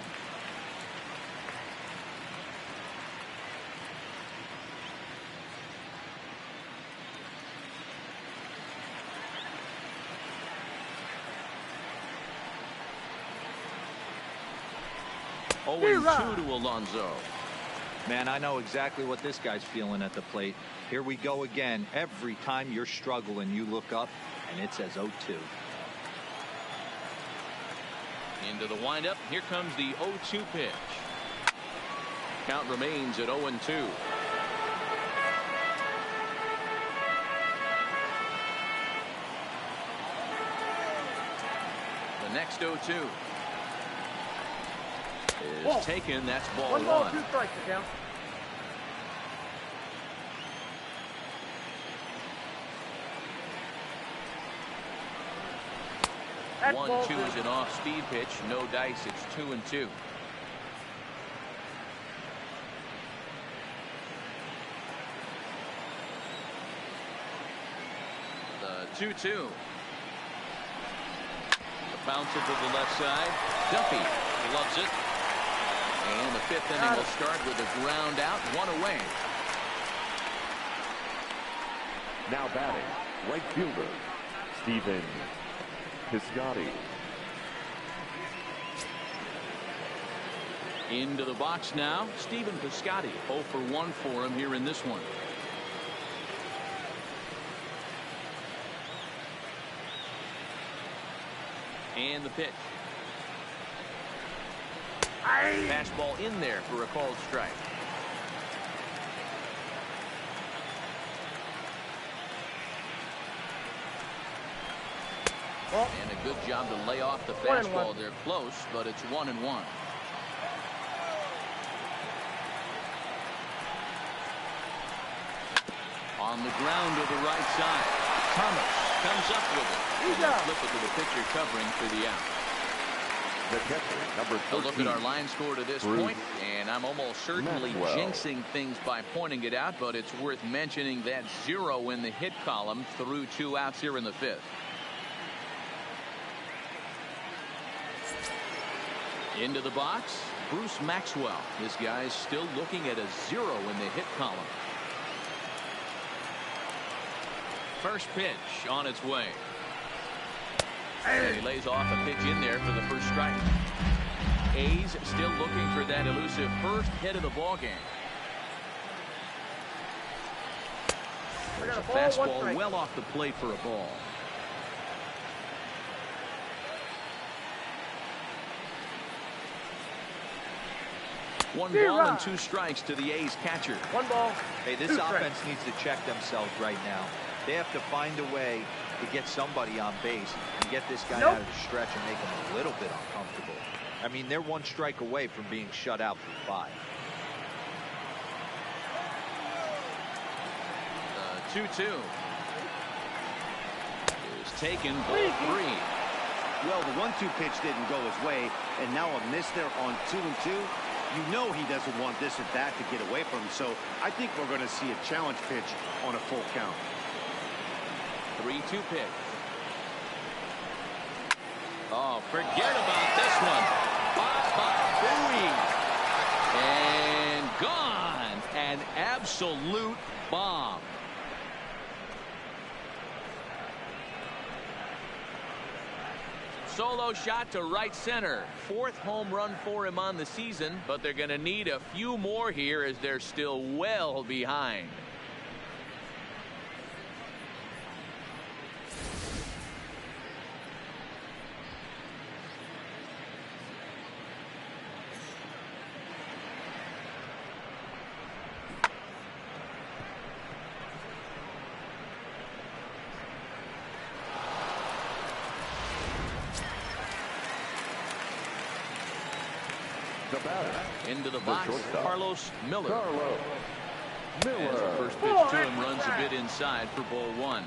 Oh, 0-2 to Alonso. Man, I know exactly what this guy's feeling at the plate. Here we go again. Every time you're struggling, you look up, and it says 0-2. Into the windup. Here comes the 0-2 pitch. Count remains at 0-2. The next 0-2 is taken. That's ball 1. 1 ball, 2 strikes, count. That's 1-2 is an off-speed pitch. No dice. It's 2-2. The 2-2. The bouncer to the left side. Duffy loves it. And the 5th inning will start with a ground out, 1 away. Now batting, right fielder, Stephen Piscotty. Into the box now, Stephen Piscotty. 0 for 1 for him here in this one. And the pitch. Fastball in there for a called strike. And a good job to lay off the fastball. They're close, but it's 1-1. On the ground to the right side. Thomas comes up with it. Flip it to the pitcher covering for the out. The catcher, number 13. A look at our line score to this point, and I'm almost certainly jinxing things by pointing it out, but it's worth mentioning that 0 in the hit column through 2 outs here in the 5th. Into the box, Bruce Maxwell. This guy's still looking at a 0 in the hit column. First pitch on its way. And he lays off a pitch in there for the first strike. A's still looking for that elusive first hit of the ball game. There's a fastball well off the plate for a ball. One ball and 2 strikes to the A's catcher. One ball. Hey, this offense needs to check themselves right now. They have to find a way to get somebody on base and get this guy out of the stretch and make him a little bit uncomfortable. I mean, they're 1 strike away from being shut out for 5. 2-2 is taken, ball 3. Well, the 1-2 pitch didn't go his way, and now a miss there on 2-2. You know he doesn't want this at bat to get away from him, so I think we're going to see a challenge pitch on a full count. 3-2 pitch. Oh, forget about this one. Booey. And gone. An absolute bomb. Solo shot to right center. 4th home run for him on the season, but they're going to need a few more here as they're still well behind. The batter. Into the box, Carlos Miller. Carlos Miller. As the first pitch to him runs a bit inside for ball 1.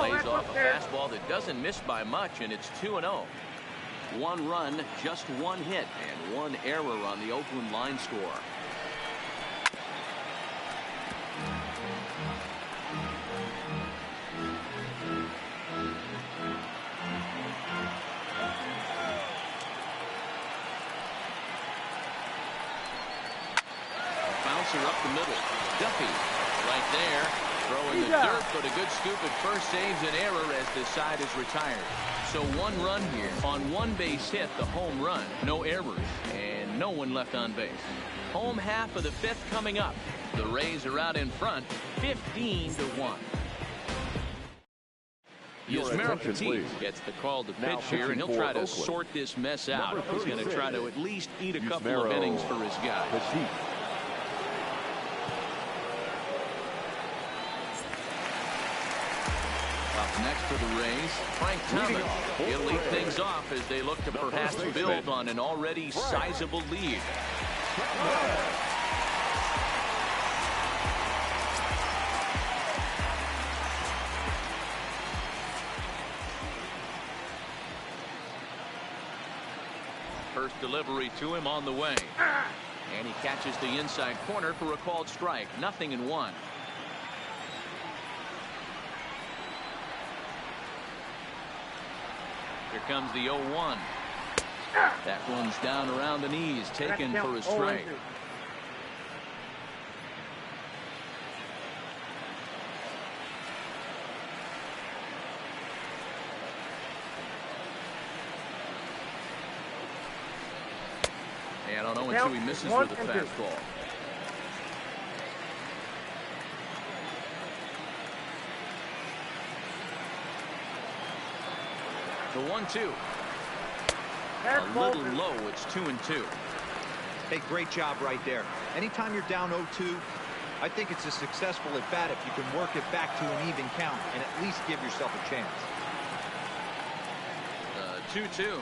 Lays off a fastball that doesn't miss by much, and it's 2-0. 1 run, just 1 hit, and 1 error on the Oakland line score. Bouncer up the middle. Duffy right there. Throwing the dirt, but a good scoop at first saves an error as the side is retired. So 1 run here on 1 base hit, the home run. No errors and no one left on base. Home half of the 5th coming up. The Rays are out in front 15-1. Yasmero Petit gets the call to pitch here, and he'll try to sort this mess out. He's going to try to at least eat a couple of innings for his guys. Next for the Rays, Frank Thomas. He'll lead things off as they look to perhaps build on an already sizable lead. First delivery to him on the way. And he catches the inside corner for a called strike. 0-1. Here comes the 0-1. That one's down around the knees, taken for a strike. And on 0-2, he misses with a fastball. The 1-2. A little low. It's 2-2. Hey, great job right there. Anytime you're down 0-2, I think it's a successful at bat if you can work it back to an even count and at least give yourself a chance. 2-2.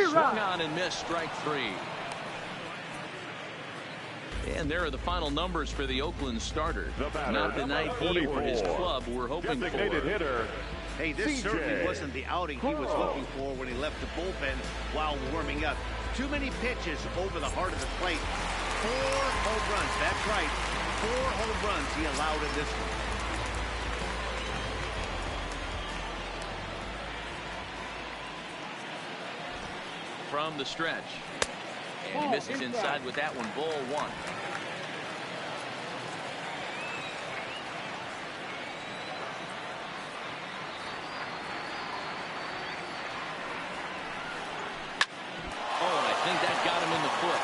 Swung on and missed, strike 3. And there are the final numbers for the Oakland starter. Not the night he or his club were hoping for. Hitter. Hey, this certainly wasn't the outing he was looking for when he left the bullpen while warming up. Too many pitches over the heart of the plate. 4 home runs. That's right. 4 home runs he allowed in this one. From the stretch. And he misses inside with that one. Ball 1. Oh, and I think that got him in the foot.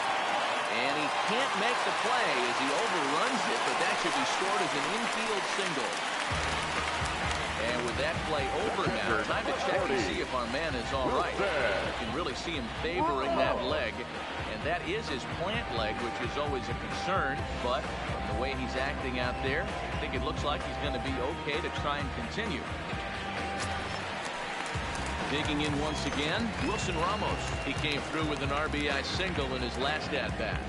And he can't make the play as he overruns it. it, but that should be scored as an infield single. And with that play over now, time to check to see if our man is all right. You can really see him favoring that leg, and that is his plant leg, which is always a concern. But from the way he's acting out there, I think it looks like he's going to be okay to try and continue. Digging in once again, Wilson Ramos. He came through with an RBI single in his last at-bat.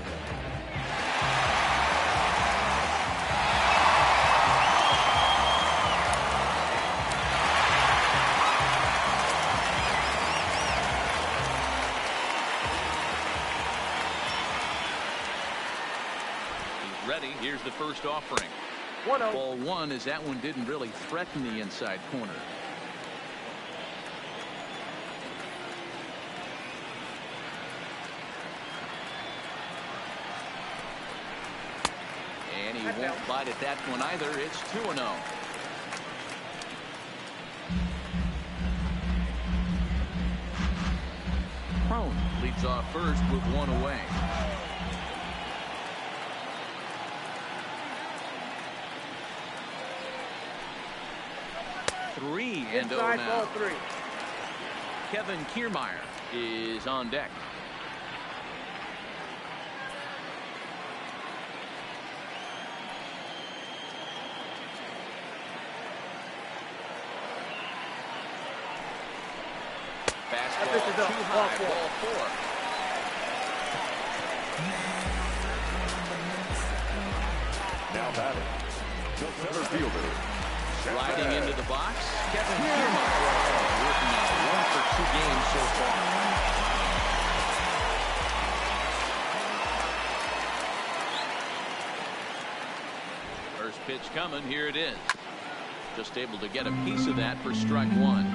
He's ready. Here's the first offering. Ball one, as that one didn't really threaten the inside corner. And he won't bite at that one either. It's 2-0. Crone leads off first with one away. Three and 0 now. Kevin Kiermaier is on deck. Fastball too high, ball four. Now batting, the center fielder. Riding into the box, Kevin Kiermaier. Working out 1 for 2 games so far. First pitch coming, here it is. Just able to get a piece of that for strike one.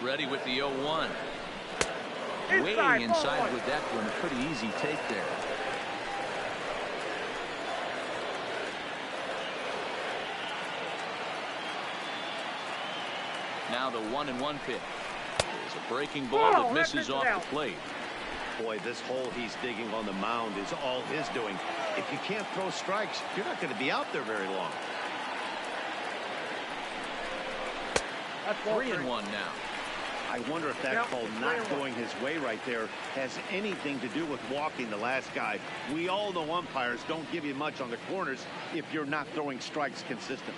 Ready with the 0-1. Waiting inside with that one. Pretty easy take there. Now the 1-1 pitch. There's a breaking ball that misses off the plate. Boy, this hole he's digging on the mound is all his doing. If you can't throw strikes, you're not going to be out there very long. 3-1 now. I wonder if that call not going his way right there has anything to do with walking the last guy. We all know umpires don't give you much on the corners if you're not throwing strikes consistently.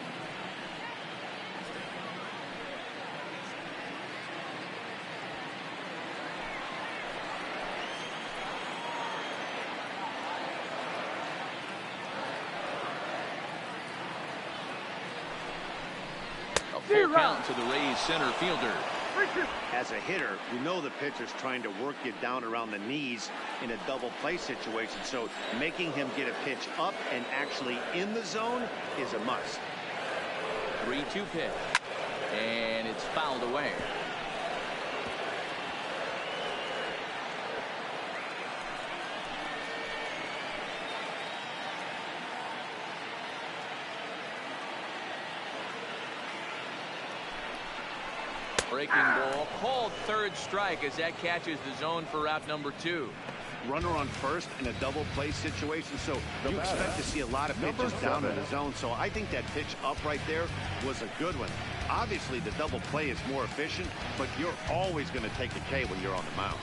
A full count to the Rays center fielder. As a hitter, you know the pitcher's trying to work you down around the knees in a double play situation, so making him get a pitch up and actually in the zone is a must. 3-2 pitch, and it's fouled away. Breaking ball called third strike as that catches the zone for out number 2. Runner on first in a double play situation, so you expect to see a lot of pitches down in the zone. So I think that pitch up right there was a good one. Obviously the double play is more efficient, but you're always going to take the K when you're on the mound.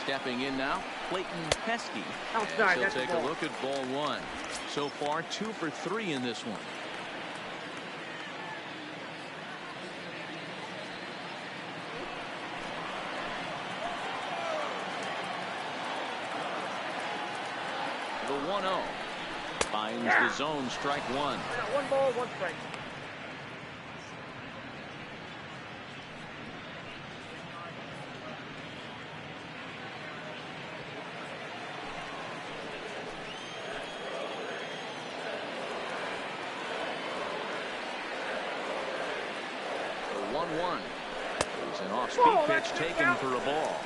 Stepping in now, Clayton Pesky. Outside, so take a look at ball one. So far, 2 for 3 in this one. The 1-0 finds the zone, strike one. 1 ball, 1 strike. An off-speed pitch taken for a ball.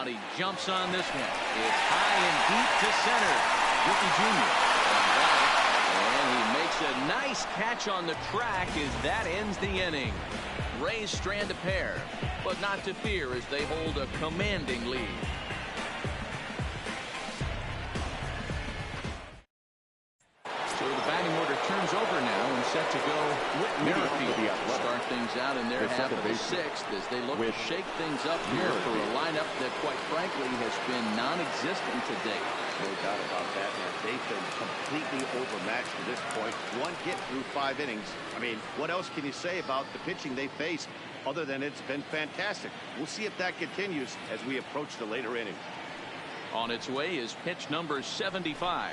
He jumps on this one. It's high and deep to center. Griffey Jr. And he makes a nice catch on the track as that ends the inning. Rays strand a pair, but not to fear as they hold a commanding lead. So the batting order turns over now and set to go with Merrifield to start things out in their half of the sixth as they look to shake things up here for a lineup that quite frankly has been non-existent to date. No doubt about that, man. They've been completely overmatched to this point. One hit through 5 innings. I mean, what else can you say about the pitching they faced other than it's been fantastic? We'll see if that continues as we approach the later innings. On its way is pitch number 75.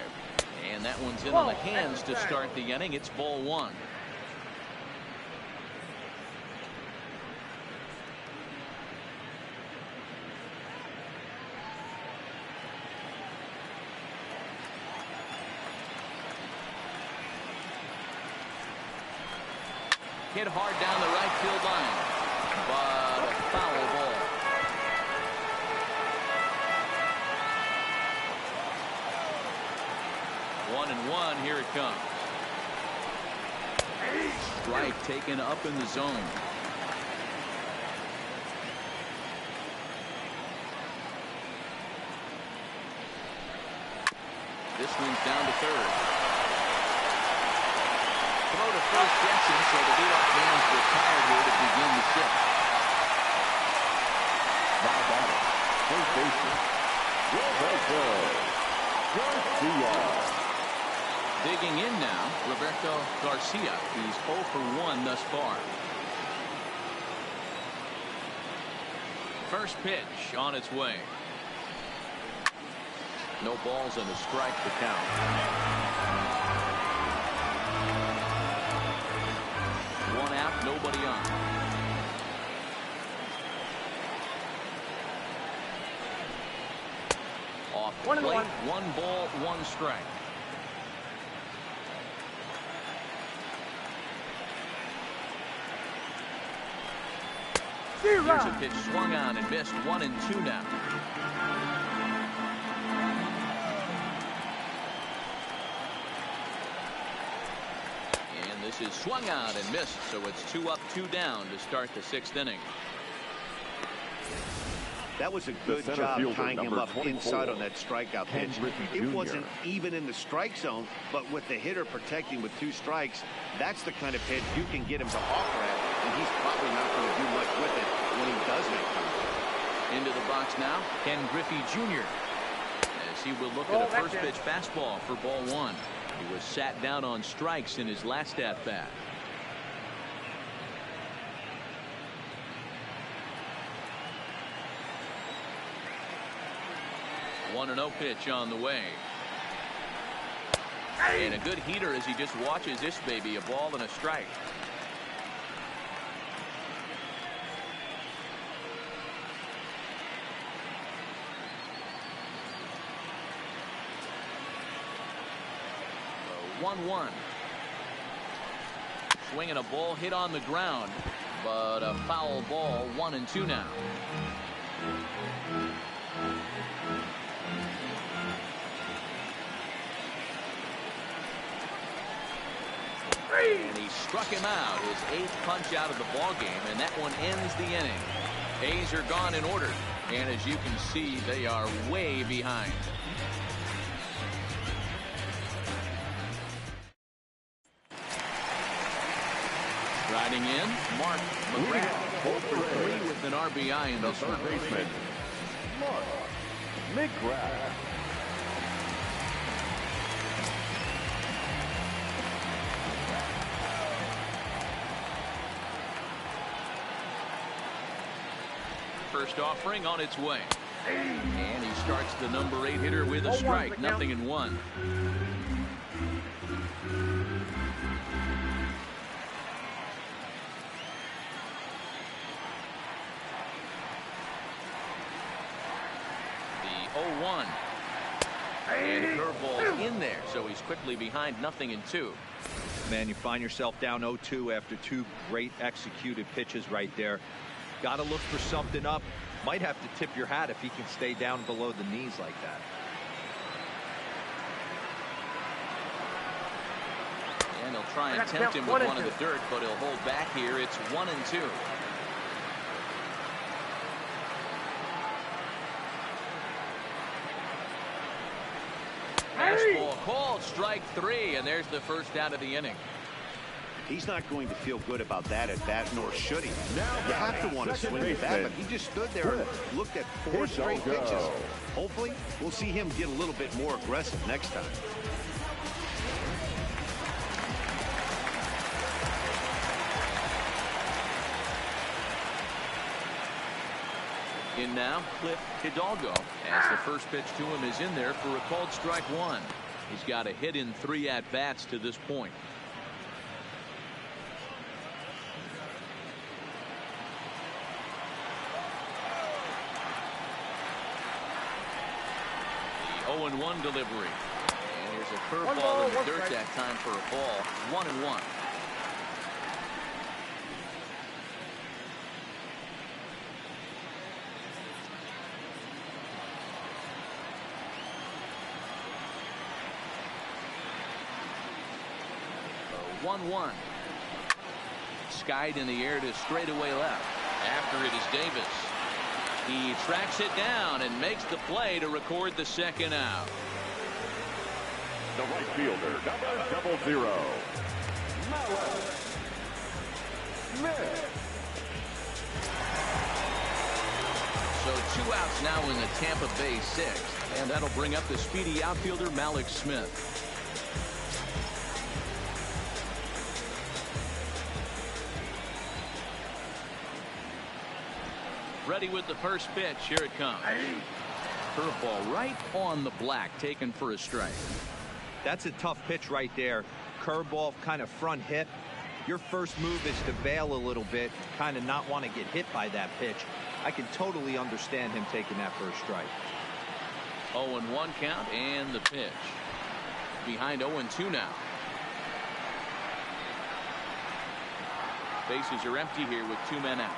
And that one's in on the hands to start the inning. It's ball 1. Hit hard down the right field line, but a foul ball. One and one, here it comes. Strike taken up in the zone. This one's down to third. Throw to first Jensen, so the leadoff man's retired here to begin the sixth. Now batting, first baseman, Roberto Garcia. Digging in now, Roberto Garcia. He's 0 for 1 thus far. First pitch on its way. No balls and a strike to count. One out, nobody on. Off the plate, 1 ball, 1 strike. Here's a pitch swung on and missed. 1 and 2 now. And this is swung on and missed, so it's 2 up, 2 down to start the 6th inning. That was a good job tying him up inside on that strikeout pitch. It wasn't even in the strike zone, but with the hitter protecting with 2 strikes, that's the kind of pitch you can get him to offer at, and he's probably not going to do much with it when he does make contact. Into the box now, Ken Griffey Jr. as he will look at a first pitch fastball for ball 1. He was sat down on strikes in his last at bat. One 1-0 pitch on the way. And a good heater as he just watches this baby, a ball and a strike. So 1-1. Swinging a ball hit on the ground, but a foul ball. 1 and 2 now. And he struck him out, his 8th punch out of the ball game, and that one ends the inning. A's are gone in order, and as you can see, they are way behind. Riding in, Mark McGrath, 0 for 3 with an RBI in this one. Baseman, Mark McGrath. First offering on its way. And he starts the number 8 hitter with a strike. 0-1. 0-1. And the curveball in there, so he's quickly behind 0-2. Man, you find yourself down 0-2 after two great executed pitches right there. Got to look for something up. Might have to tip your hat if he can stay down below the knees like that. And he'll try and tempt him with one of the dirt, but he'll hold back here. It's 1-2. Fastball called, strike 3, and there's the first out of the inning. He's not going to feel good about that at bat, nor should he. You have to want to swing at that, but he just stood there and looked at 4 straight pitches. Hopefully, we'll see him get a little bit more aggressive next time. In now, Cliff Hidalgo, as the first pitch to him is in there for a called strike 1. He's got a hit in 3 at-bats to this point. The 0-1 delivery. And here's a curveball in the dirt that time for a ball. 1-1. So 1-1. Skied in the air to straightaway left. After it is Davis. He tracks it down and makes the play to record the second out. The right fielder, number 00, Smith. So 2 outs now in the Tampa Bay 6th, and that'll bring up the speedy outfielder Malik Smith. Ready with the first pitch. Here it comes. Curveball right on the black, taken for a strike. That's a tough pitch right there. Curveball, kind of front hip. Your first move is to bail a little bit, kind of not want to get hit by that pitch. I can totally understand him taking that first strike. 0-1 count and the pitch. Behind 0-2 now. Bases are empty here with 2 men out.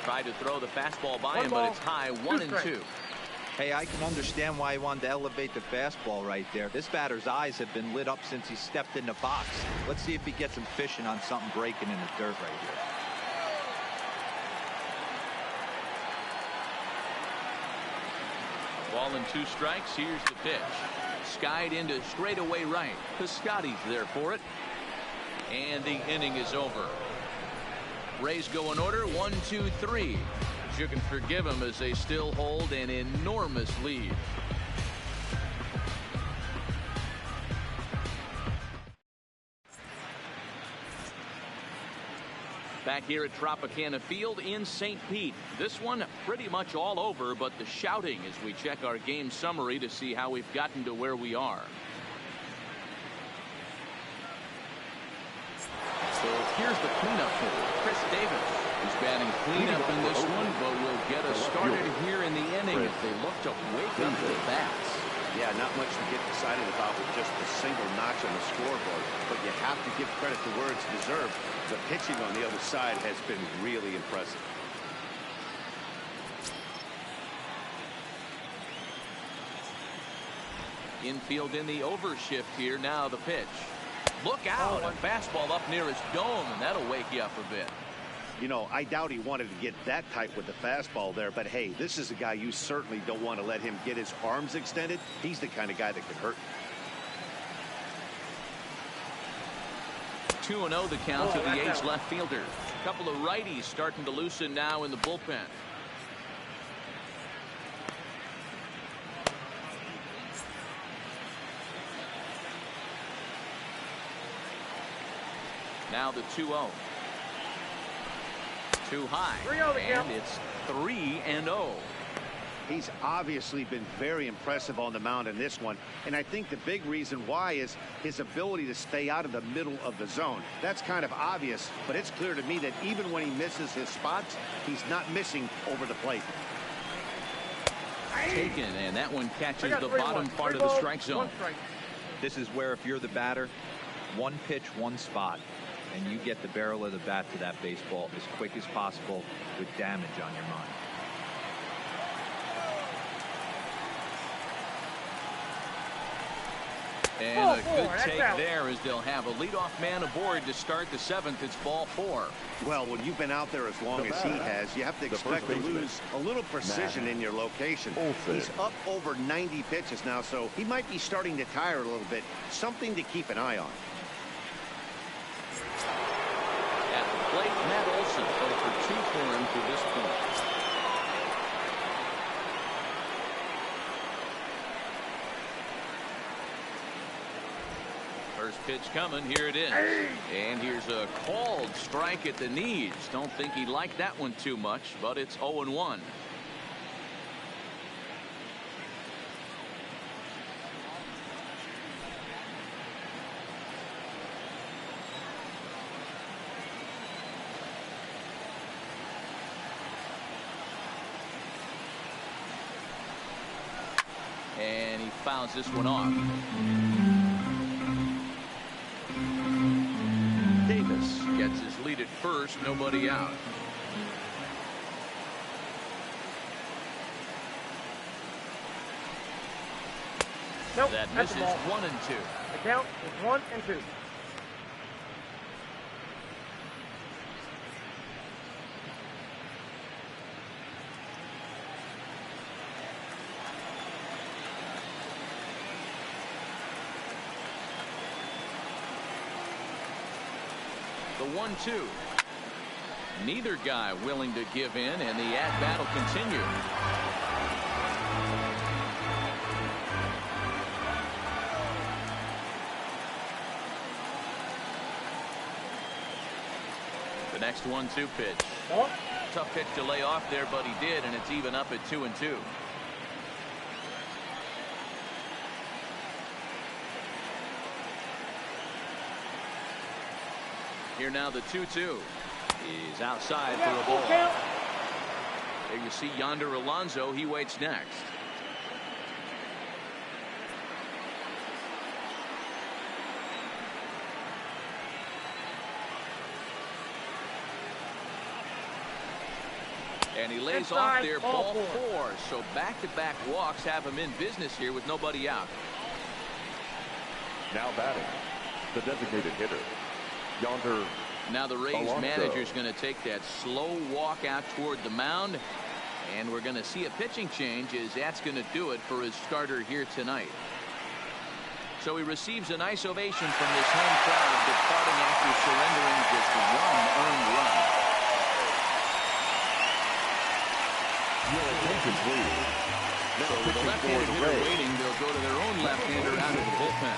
Tried to throw the fastball by him, but it's high. 1-2. Hey, I can understand why he wanted to elevate the fastball right there. This batter's eyes have been lit up since he stepped in the box. Let's see if he gets him fishing on something breaking in the dirt right here. Ball and 2 strikes. Here's the pitch. Skied into straightaway right. Piscotty's there for it. And the inning is over. Rays go in order. 1, 2, 3. You can forgive them as they still hold an enormous lead. Back here at Tropicana Field in St. Pete. This one pretty much all over, but the shouting as we check our game summary to see how we've gotten to where we are. So here's the cleanup for Chris Davis. He's batting cleanup in this one, but will get us started here in the inning if they look to wake up the bats. Yeah, not much to get excited about with just a single notch on the scoreboard, but you have to give credit to where it's deserved. The pitching on the other side has been really impressive. Infield in the overshift here. Now the pitch. Look out. A fastball up near his dome, and that'll wake you up a bit. You know, I doubt he wanted to get that tight with the fastball there, but hey, this is a guy you certainly don't want to let him get his arms extended. He's the kind of guy that could hurt. 2-0 the count to the A's left fielder. A couple of righties starting to loosen now in the bullpen. Now the 2-0. Too high. And it's 3-0. He's obviously been very impressive on the mound in this one, and I think the big reason why is his ability to stay out of the middle of the zone. That's kind of obvious, but it's clear to me that even when he misses his spots, he's not missing over the plate. Taken, and that one catches the bottom part of the strike zone. This is where if you're the batter, one pitch, one spot, and you get the barrel of the bat to that baseball as quick as possible with damage on your mind. And a good take there as they'll have a leadoff man aboard to start the 7th. It's ball 4. Well, when you've been out there as long as he has, you have to expect to lose a little precision in your location. He's up over 90 pitches now, so he might be starting to tire a little bit. Something to keep an eye on. At the plate, Matt Olson, 0 for 2 for him to this point. First pitch coming. Here it is. And here's a called strike at the knees. Don't think he liked that one too much, but it's 0-1. And he fouls this one off. Davis gets his lead at first, nobody out. Nope, that misses. 1 and 2. The count is 1 and 2. The 1-2. Neither guy willing to give in, and the at-bat will continue. The next 1-2 pitch. Tough pitch to lay off there, but he did, and it's even up at 2 and 2. Here now the 2-2. He's outside for a ball. There you see Yonder Alonso. He waits next. And he lays off there, ball 4. So back-to-back walks have him in business here with nobody out. Now batting, the designated hitter, Yonder. Now the Rays manager is going to take that slow walk out toward the mound, and we're going to see a pitching change as that's going to do it for his starter here tonight. So he receives a nice ovation from this home crowd, departing after surrendering just 1 earned run. Your attention, please. So with the left-handed hitter waiting, they'll go to their own left-hander out of the bullpen.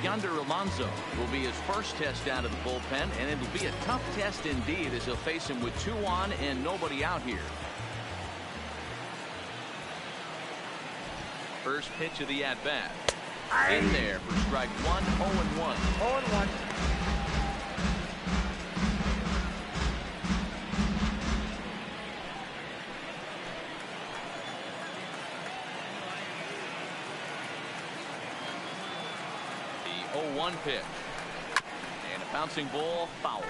Yonder Alonso will be his first test out of the bullpen, and it'll be a tough test indeed as he'll face him with 2 on and nobody out here. First pitch of the at-bat. In there for strike 1, 0-1. 0-1. The 0-1 pitch. And a bouncing ball, foul.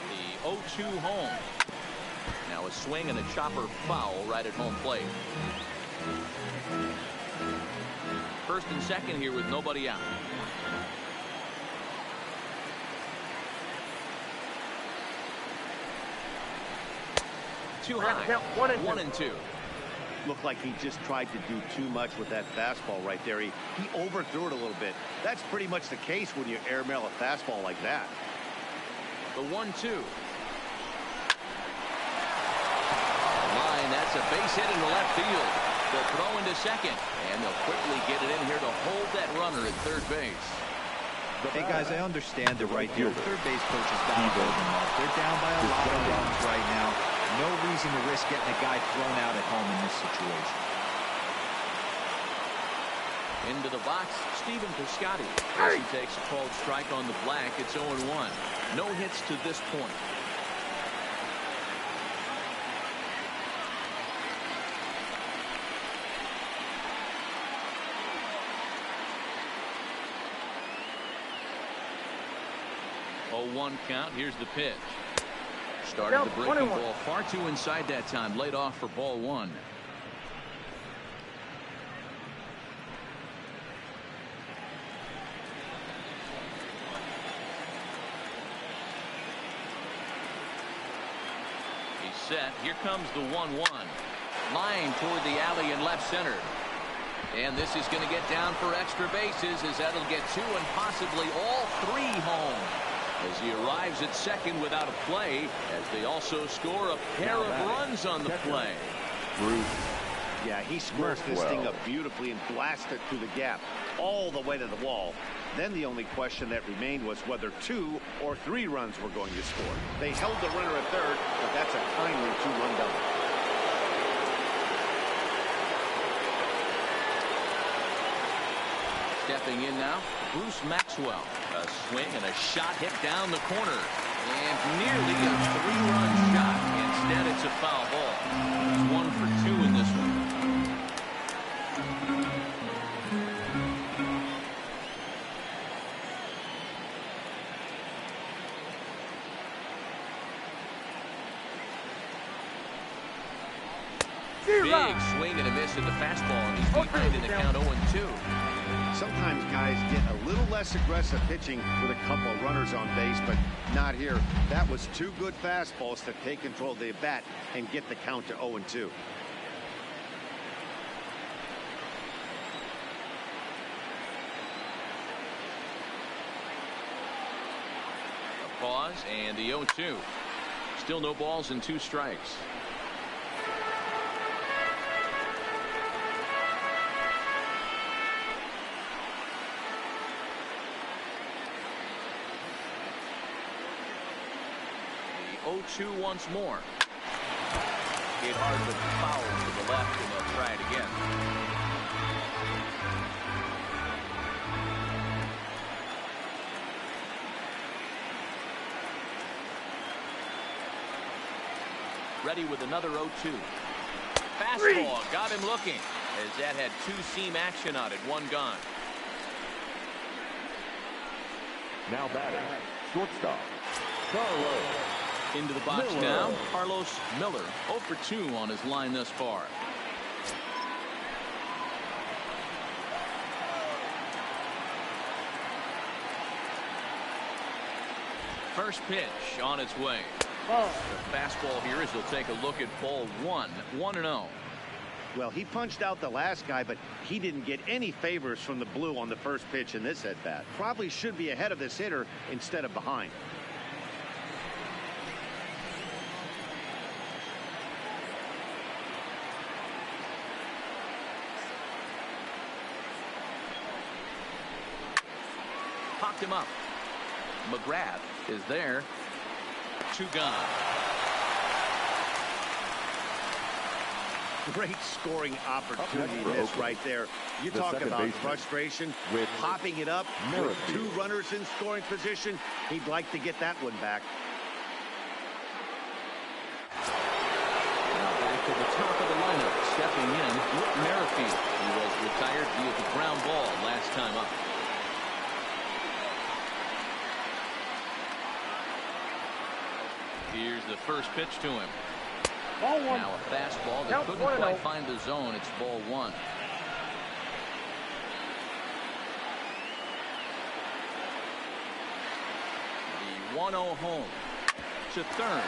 The 0-2 home. Now a swing and a chopper foul right at home plate. First and second here with nobody out. Too high. 1 and 2. 1 and 2. Looked like he just tried to do too much with that fastball right there. He overthrew it a little bit. That's pretty much the case when you airmail a fastball like that. The 1-2. Line, that's a base hit into left field. They'll throw into second, and they'll quickly get it in here to hold that runner at third base. Hey, guys, I understand it right here. The third base coach has got to hold them up. They're down by a lot of runs right now. No reason to risk getting a guy thrown out at home in this situation. Into the box, Stephen Piscotty. As he takes a called strike on the black, it's 0-1. No hits to this point. Oh, 1 count. Here's the pitch. Started the breaking ball far too inside that time. Laid off for ball 1. He's set. Here comes the 1-1. Line toward the alley in left center. And this is going to get down for extra bases as that'll get 2 and possibly all 3 home. As he arrives at second without a play, as they also score a pair of runs on the play. Yeah, he squares this thing up beautifully and blasts it through the gap all the way to the wall. Then the only question that remained was whether 2 or 3 runs were going to score. They held the runner at third, but that's a timely 2-run double. Stepping in now, Bruce Maxwell. A swing and a shot hit down the corner. And nearly a 3-run shot. Instead, it's a foul ball. It's 1 for 2 in this one. Big swing and a miss at the fastball, and he's behind in the count 0-2. Sometimes guys get a little less aggressive pitching with a couple of runners on base, but not here. That was 2 good fastballs to take control of the bat and get the count to 0-2. A pause and the 0-2. Still no balls and 2 strikes. The 0-2 once more. Hit hard with the foul to the left, and they'll try it again. Ready with another 0-2. Fastball got him looking, as that had 2-seam action on it. 1 gone. Now batting, shortstop, Carlos. Into the box Miller. now, Carlos Miller. 0 for 2 on his line thus far. First pitch on its way. The fastball here as they'll take a look at ball 1. 1-0. Well, he punched out the last guy, but he didn't get any favors from the blue on the first pitch in this at-bat. Probably should be ahead of this hitter instead of behind. Popped him up. McGrath is there. 2 gone. Great scoring opportunity miss right there. You talk about frustration with popping it up with 2 runners in scoring position. He'd like to get that one back. Now back to the top of the lineup. Stepping in, Whit Merrifield. He was retired via the ground ball last time up. Here's the first pitch to him. Ball 1. Now a fastball that couldn't quite find the zone. It's ball 1. The 1-0 home to third.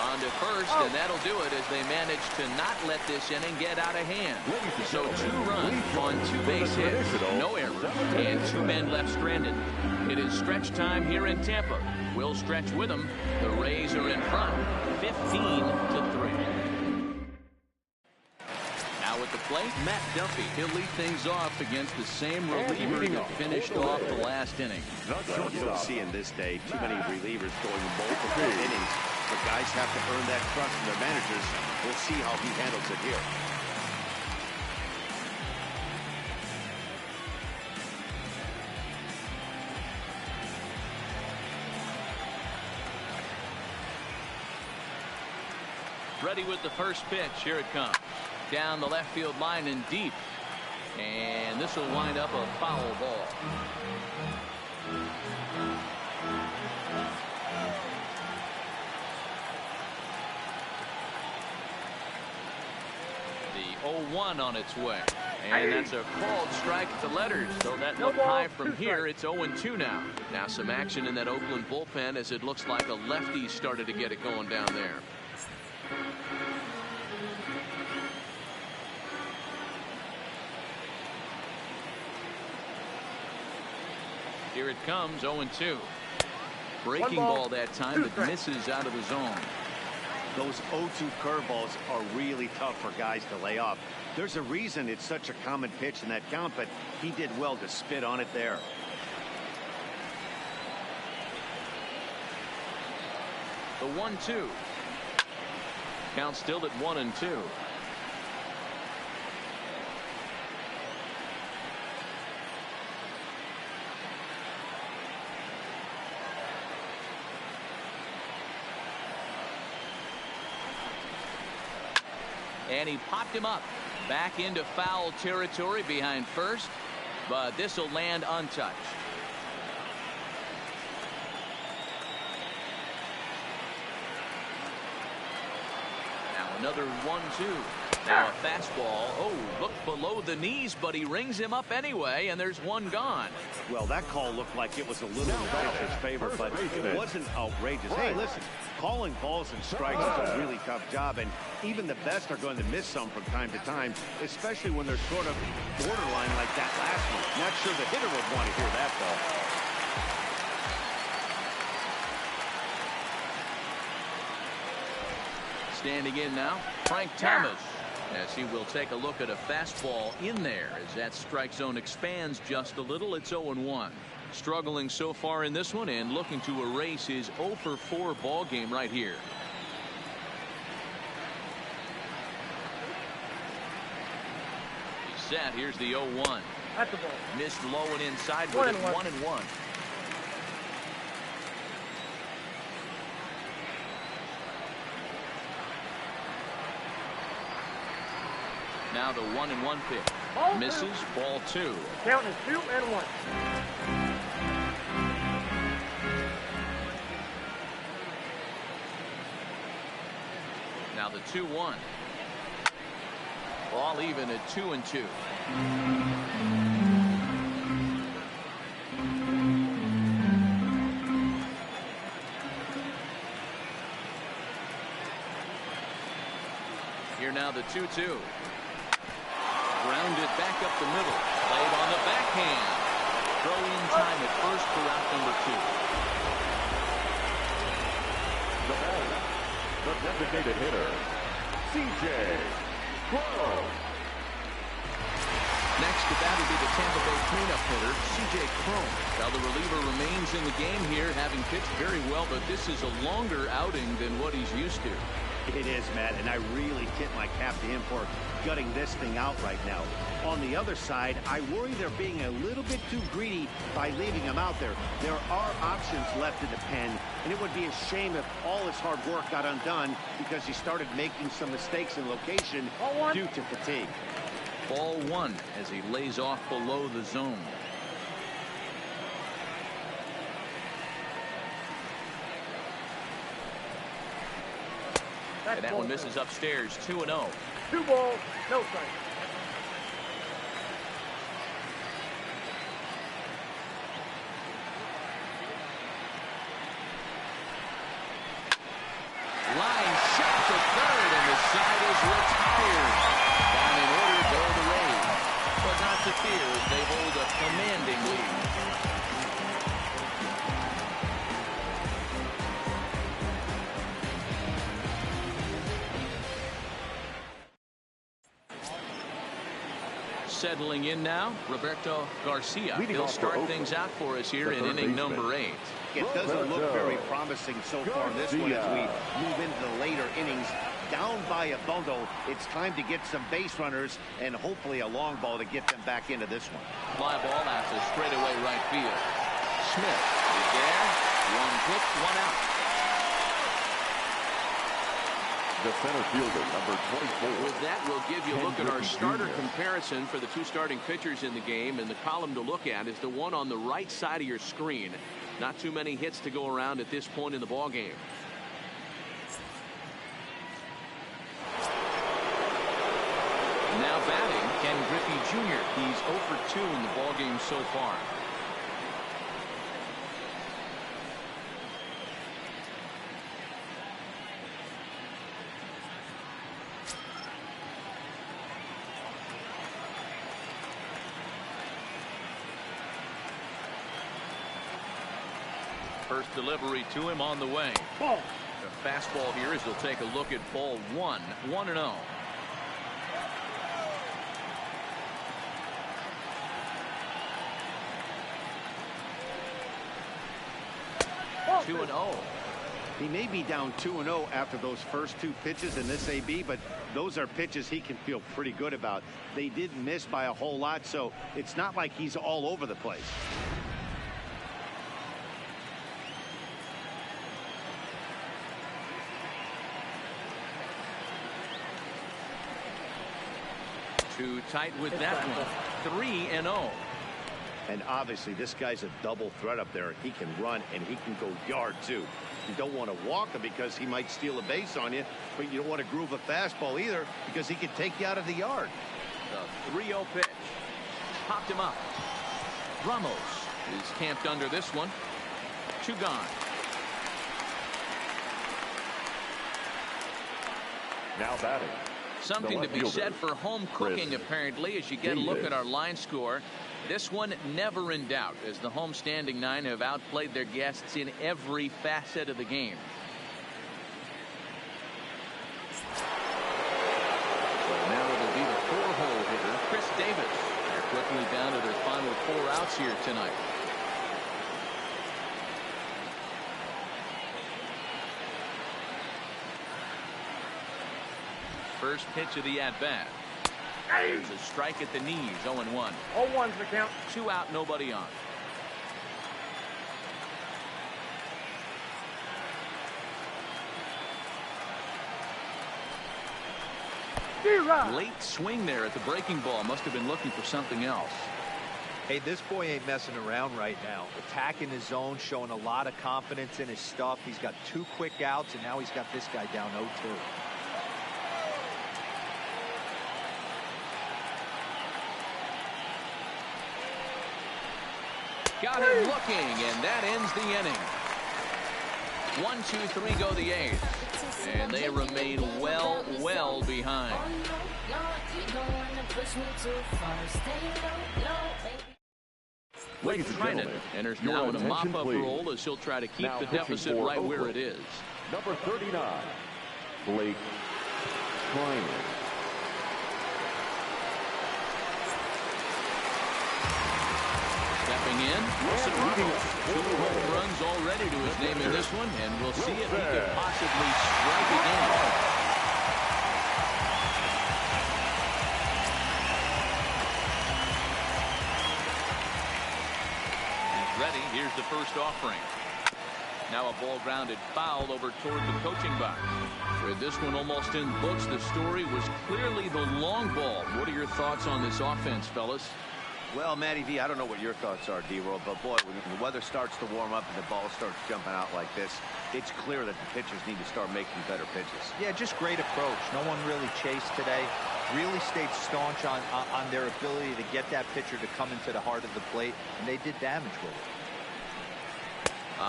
On to first, and that'll do it as they manage to not let this inning get out of hand. So 2 runs on 2 base hits, no errors, and 2 men left stranded. It is stretch time here in Tampa. We'll stretch with them. The Rays are in front, 15-3. At the plate, Matt Duffy. He'll lead things off against the same reliever that finished off the last inning. You don't see in this day too many relievers going multiple innings, but guys have to earn that trust from their managers. We'll see how he handles it here. Ready with the first pitch. Here it comes. Down the left field line and deep. And this will wind up a foul ball. The 0-1 on its way. And that's a called strike at the letters. So that looked high from here. It's 0-2 now. Now some action in that Oakland bullpen as it looks like a lefty started to get it going down there. Here it comes, 0-2. Breaking ball that time, but misses out of the zone. Those 0-2 curveballs are really tough for guys to lay off. There's a reason it's such a common pitch in that count, but he did well to spit on it there. The 1-2. Count still at 1-2. And he popped him up back into foul territory behind first, but this will land untouched. Now another 1-2. Now a fastball. Oh, looked below the knees, but he rings him up anyway, and there's one gone. Well, that call looked like it was a little in the pitcher's favor, but it wasn't outrageous. Hey, listen, calling balls and strikes is a really tough job, and even the best are going to miss some from time to time, especially when they're sort of borderline like that last one. Not sure the hitter would want to hear that, though. Standing in now, Frank Thomas, as he will take a look at a fastball in there as that strike zone expands just a little. It's 0-1. Struggling so far in this one and looking to erase his 0-4 ball game right here. He's set. Here's the 0-1. That's the ball. Missed low and inside with it. 1-1. Now the 1-1 pitch. Misses. Ball 2. Count is 2-1. Now the 2-1. All even at 2-2. Here now the 2-2. Grounded back up the middle. Played on the backhand. Throw in time at first for out number 2. The designated hitter, C.J. Crow. Next to bat will be the Tampa Bay cleanup hitter, C.J. Crow. Now the reliever remains in the game here, having pitched very well, but this is a longer outing than what he's used to. It is, Matt, and I really tip my cap to him for gutting this thing out right now. On the other side, I worry they're being a little bit too greedy by leaving him out there. There are options left in the pen, and it would be a shame if all his hard work got undone because he started making some mistakes in location due to fatigue. Ball 1 as he lays off below the zone. And that one misses upstairs. 2-0. 2 balls, no strike. Line shot to third, and the side is retired. Down in order go the Rays. But not to fear as they hold a commanding lead. Settling in now, Roberto Garcia. He'll start things out for us here in inning number 8. It doesn't look very promising so far in this one as we move into the later innings. Down by a bundle, it's time to get some base runners and hopefully a long ball to get them back into this one. Fly ball out to straightaway right field. Smith is there. One pitch, one out. The center fielder, number 24. With that, we'll give you a look at our starter comparison for the two starting pitchers in the game. And the column to look at is the one on the right side of your screen. Not too many hits to go around at this point in the ball game. Now batting, Ken Griffey Jr. He's 0 for 2 in the ball game so far. First delivery to him on the way. Ball. The fastball here as he'll take a look at ball 1. 1-0. Ball. 2-0. He may be down 2-0 after those first 2 pitches in this AB, but those are pitches he can feel pretty good about. They did miss by a whole lot, so it's not like he's all over the place. Too tight with that one. 3-0. And obviously this guy's a double threat up there. He can run and he can go yard too. You don't want to walk him because he might steal a base on you, but you don't want to groove a fastball either because he could take you out of the yard. The 3-0 pitch. Popped him up. Ramos is camped under this one. 2 gone. Now batting. Something to be said for home cooking, apparently, as you get a look at our line score. This one never in doubt, as the home standing 9 have outplayed their guests in every facet of the game. So now it'll be the 4-hole hitter, Chris Davis. They're quickly down to their final 4 outs here tonight. First pitch of the at-bat. There's a strike at the knees, 0-1. 0-1's the count. 2 out, nobody on. Late swing there at the breaking ball. Must have been looking for something else. Hey, this boy ain't messing around right now. Attacking his zone, showing a lot of confidence in his stuff. He's got 2 quick outs, and now he's got this guy down 0-2. Got him looking, and that ends the inning. 1, 2, 3 go the 8th, and they remain well behind. Ladies and gentlemen, enters now in a mop-up role as he'll try to keep the deficit right where it is. Number 39, Blake Treinen. Stepping in, Wilson Ramos. 2 home runs already to his name in this one, and we'll see if he can possibly strike again. He's ready. Here's the first offering. Now a ball grounded foul over toward the coaching box. With this one almost in books, the story was clearly the long ball. What are your thoughts on this offense, fellas? Well, Matty V, I don't know what your thoughts are, D-Roll, but boy, when the weather starts to warm up and the ball starts jumping out like this, it's clear that the pitchers need to start making better pitches. Yeah, just great approach. No one really chased today. Really stayed staunch on their ability to get that pitcher to come into the heart of the plate, and they did damage with it.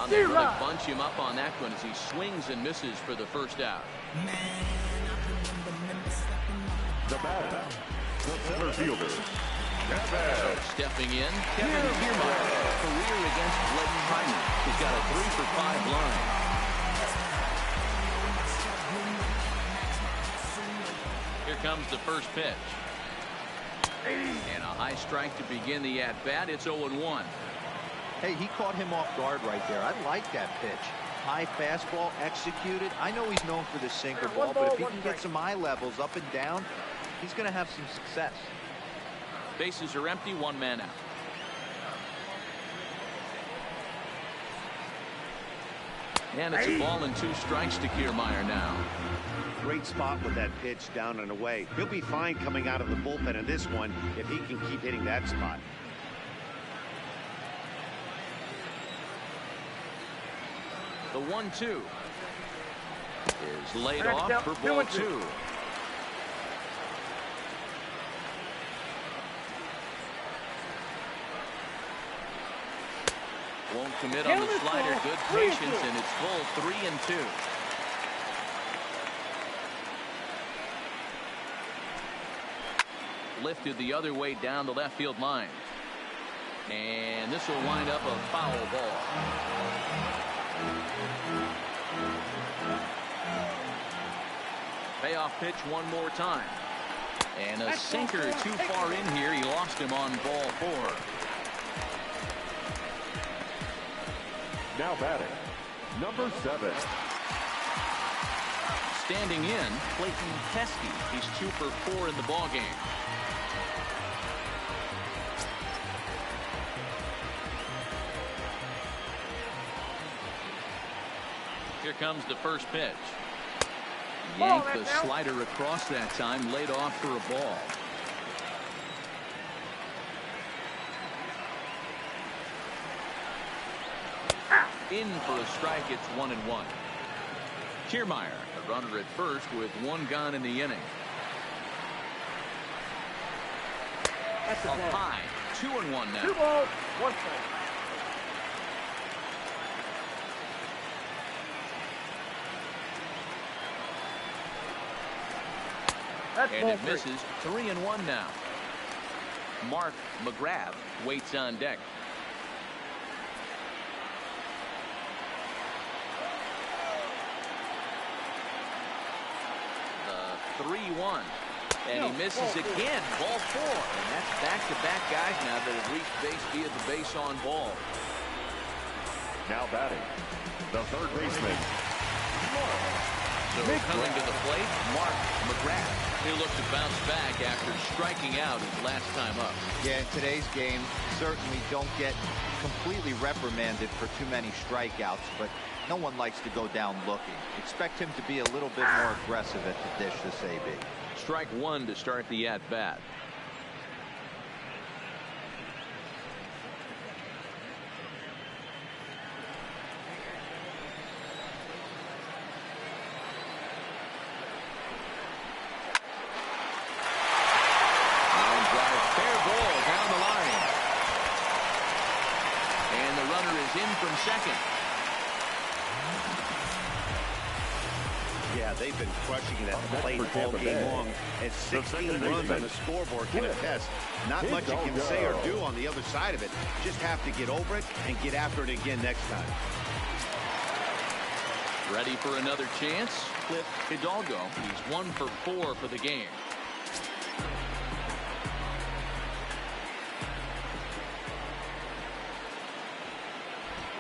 They really bunch him up on that one as he swings and misses for the first out. The batter, the center fielder, So stepping in, Kevin Kiermaier, career against Bledin. He's got a 3-for-5 line. Here comes the first pitch. And a high strike to begin the at-bat. It's 0-1. Hey, he caught him off guard right there. I like that pitch. High fastball executed. I know he's known for the sinker ball, but if he can get some eye levels up and down, he's going to have some success. Bases are empty, one man out. And it's a ball and 2 strikes to Kiermaier now. Great spot with that pitch down and away. He'll be fine coming out of the bullpen in this one if he can keep hitting that spot. The 1-2 is laid off for ball 2. Won't commit on the slider. Good patience, and it's full 3-2. Lifted the other way down the left field line. And this will wind up a foul ball. Payoff pitch one more time. And a sinker too far in here. He lost him on ball 4. now batting, number 7. Standing in, Clayton Pesky. He's 2 for 4 in the ballgame. Here comes the first pitch. Yank the slider across that time, laid off for a ball. In for a strike, it's 1-1. Kiermaier, a runner at first with 1 gone in the inning. Up high, 2-1 now. 2 balls, 1 strike. And it misses. 3-1 now. Mark McGrath waits on deck. The 3-1. And he misses again. Ball 4. And that's back-to-back guys now that have reached base via the base on ball. Now batting, the third baseman. So coming to the plate, Mark McGrath. He'll look to bounce back after striking out his last time up. Yeah, in today's game, certainly don't get completely reprimanded for too many strikeouts, but no one likes to go down looking. Expect him to be a little bit more aggressive at the dish this AB. Strike 1 to start the at-bat. From second. Yeah, they've been crushing it at the plate all game long, and 16 runs on the scoreboard can attest. Not much you can say or do on the other side of it. Just have to get over it and get after it again next time. Ready for another chance? Cliff Hidalgo. He's 1 for 4 for the game.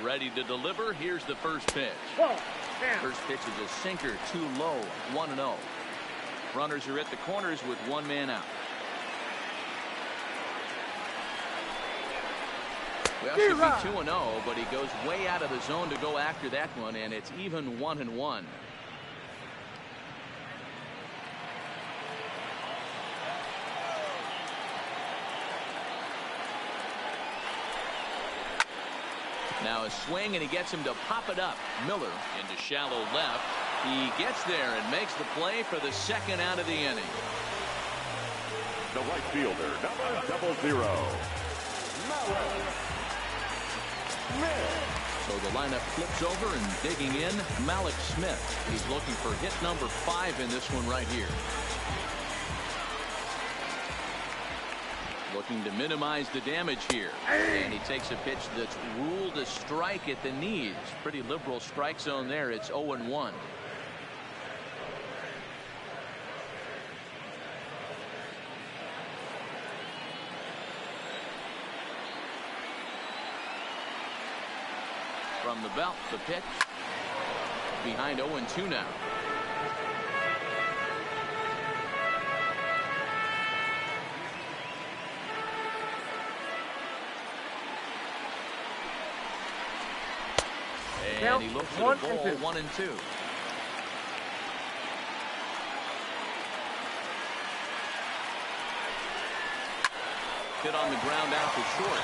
Ready to deliver. Here's the first pitch. First pitch is a sinker, too low. 1-0. Runners are at the corners with 1 man out. Well, should be 2-0, but he goes way out of the zone to go after that one, and it's even 1-1. Now a swing, and he gets him to pop it up. Miller into shallow left. He gets there and makes the play for the second out of the inning. The right fielder, number 00. So the lineup flips over, and digging in, Malik Smith. He's looking for hit number 5 in this one right here. Looking to minimize the damage here. And he takes a pitch that's ruled a strike at the knees. Pretty liberal strike zone there. It's 0-1. From the belt, the pitch. Behind 0-2 now. And he looks at a ball, 1-2. Hit on the ground out to short.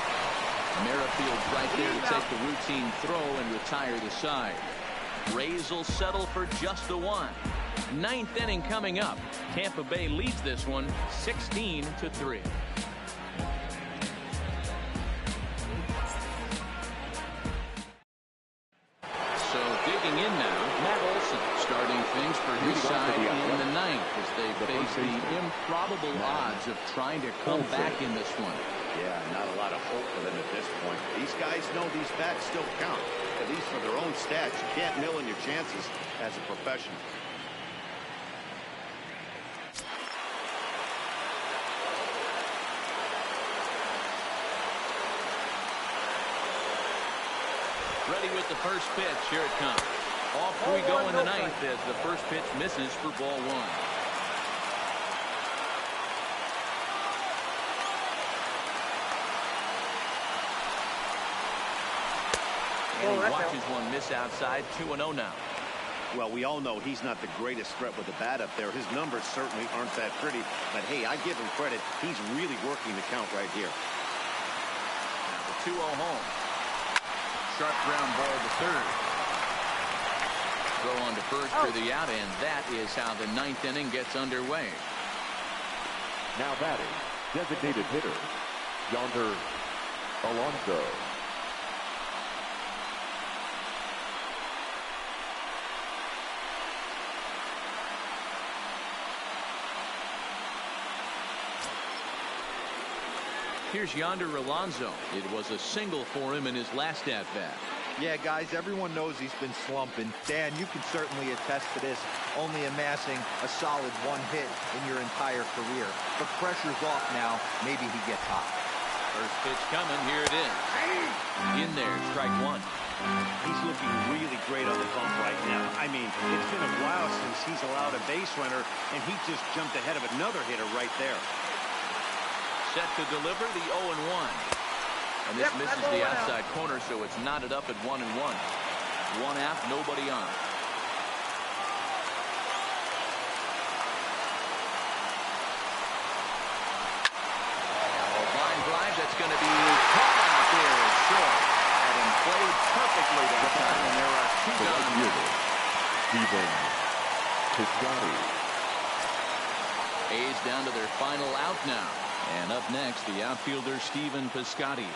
Merrifield's right there to take the routine throw and retire the side. Rays will settle for just the 1. 9th inning coming up. Tampa Bay leads this one 16-3. For his side in the 9th as they face the improbable odds of trying to come back in this one. Yeah, not a lot of hope for them at this point. These guys know these bats still count, at least for their own stats. You can't mill in your chances as a professional. Ready with the first pitch. Here it comes. Off we go in the 9th as the first pitch misses for ball 1. And he watches one miss outside. 2-0 now. Well, we all know he's not the greatest threat with the bat up there. His numbers certainly aren't that pretty. But, hey, I give him credit. He's really working the count right here. Now the 2-0 home. Sharp ground ball to third. Throw on to first for the out, and that is how the 9th inning gets underway. Now batting, designated hitter, Yonder Alonso. Here's Yonder Alonso. It was a single for him in his last at-bat. Yeah, guys, everyone knows he's been slumping. Dan, you can certainly attest to this, only amassing a solid 1 hit in your entire career. But pressure's off now. Maybe he gets hot. First pitch coming. Here it is. In there, strike 1. He's looking really great on the bump right now. I mean, it's been a while since he's allowed a base runner, and he just jumped ahead of another hitter right there. Set to deliver the 0-1. And this misses the outside corner, so it's knotted up at 1-1. 1 out, nobody on. A line drive that's going to be caught out there at short. And played perfectly that time, and there are 2 down. Steven Piscotty. A's down to their final out now. And up next, the outfielder Steven Piscotty.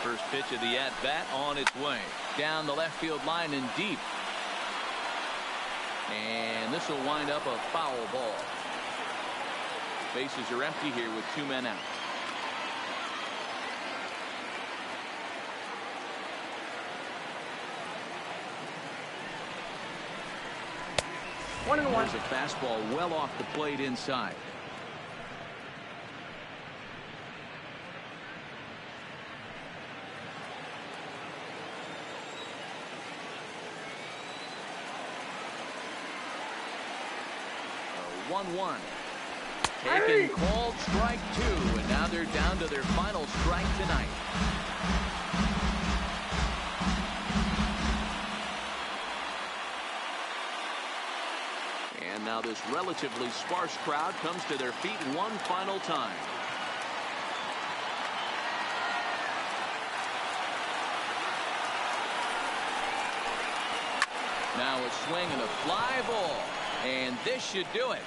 First pitch of the at-bat on its way. Down the left field line and deep. And this will wind up a foul ball. Bases are empty here with 2 men out. There's a fastball well off the plate inside. A 1-1. Taken, called, strike 2, and now they're down to their final strike tonight. And now this relatively sparse crowd comes to their feet one final time. Now a swing and a fly ball. And this should do it.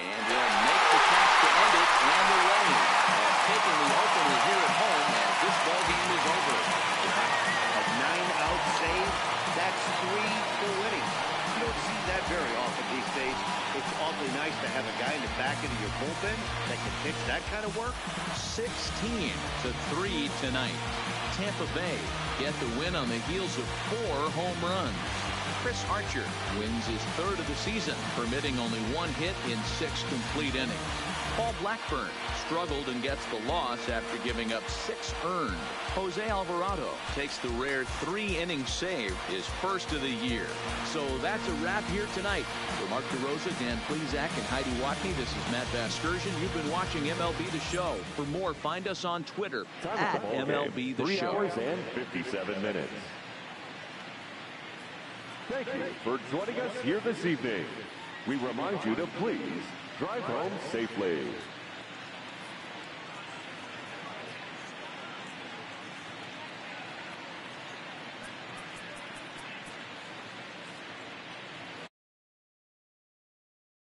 And he'll make the catch to end it, and the Rays have taken the opener here at home as this ball game is over. A 9-out save, that's 3 full innings. You don't see that very often these days. It's awfully nice to have a guy in the back end of your bullpen that can pitch that kind of work. 16-3 tonight. Tampa Bay get the win on the heels of 4 home runs. Chris Archer wins his 3rd of the season, permitting only 1 hit in 6 complete innings. Paul Blackburn struggled and gets the loss after giving up 6 earned. Jose Alvarado takes the rare 3-inning save, his 1st of the year. So that's a wrap here tonight. For Mark DeRosa, Dan Plesac, and Heidi Watney, this is Matt Vasgersian. You've been watching MLB The Show. For more, find us on Twitter at MLB The Show. 3 hours and 57 minutes. Thank you for joining us here this evening. We remind you to please drive home safely.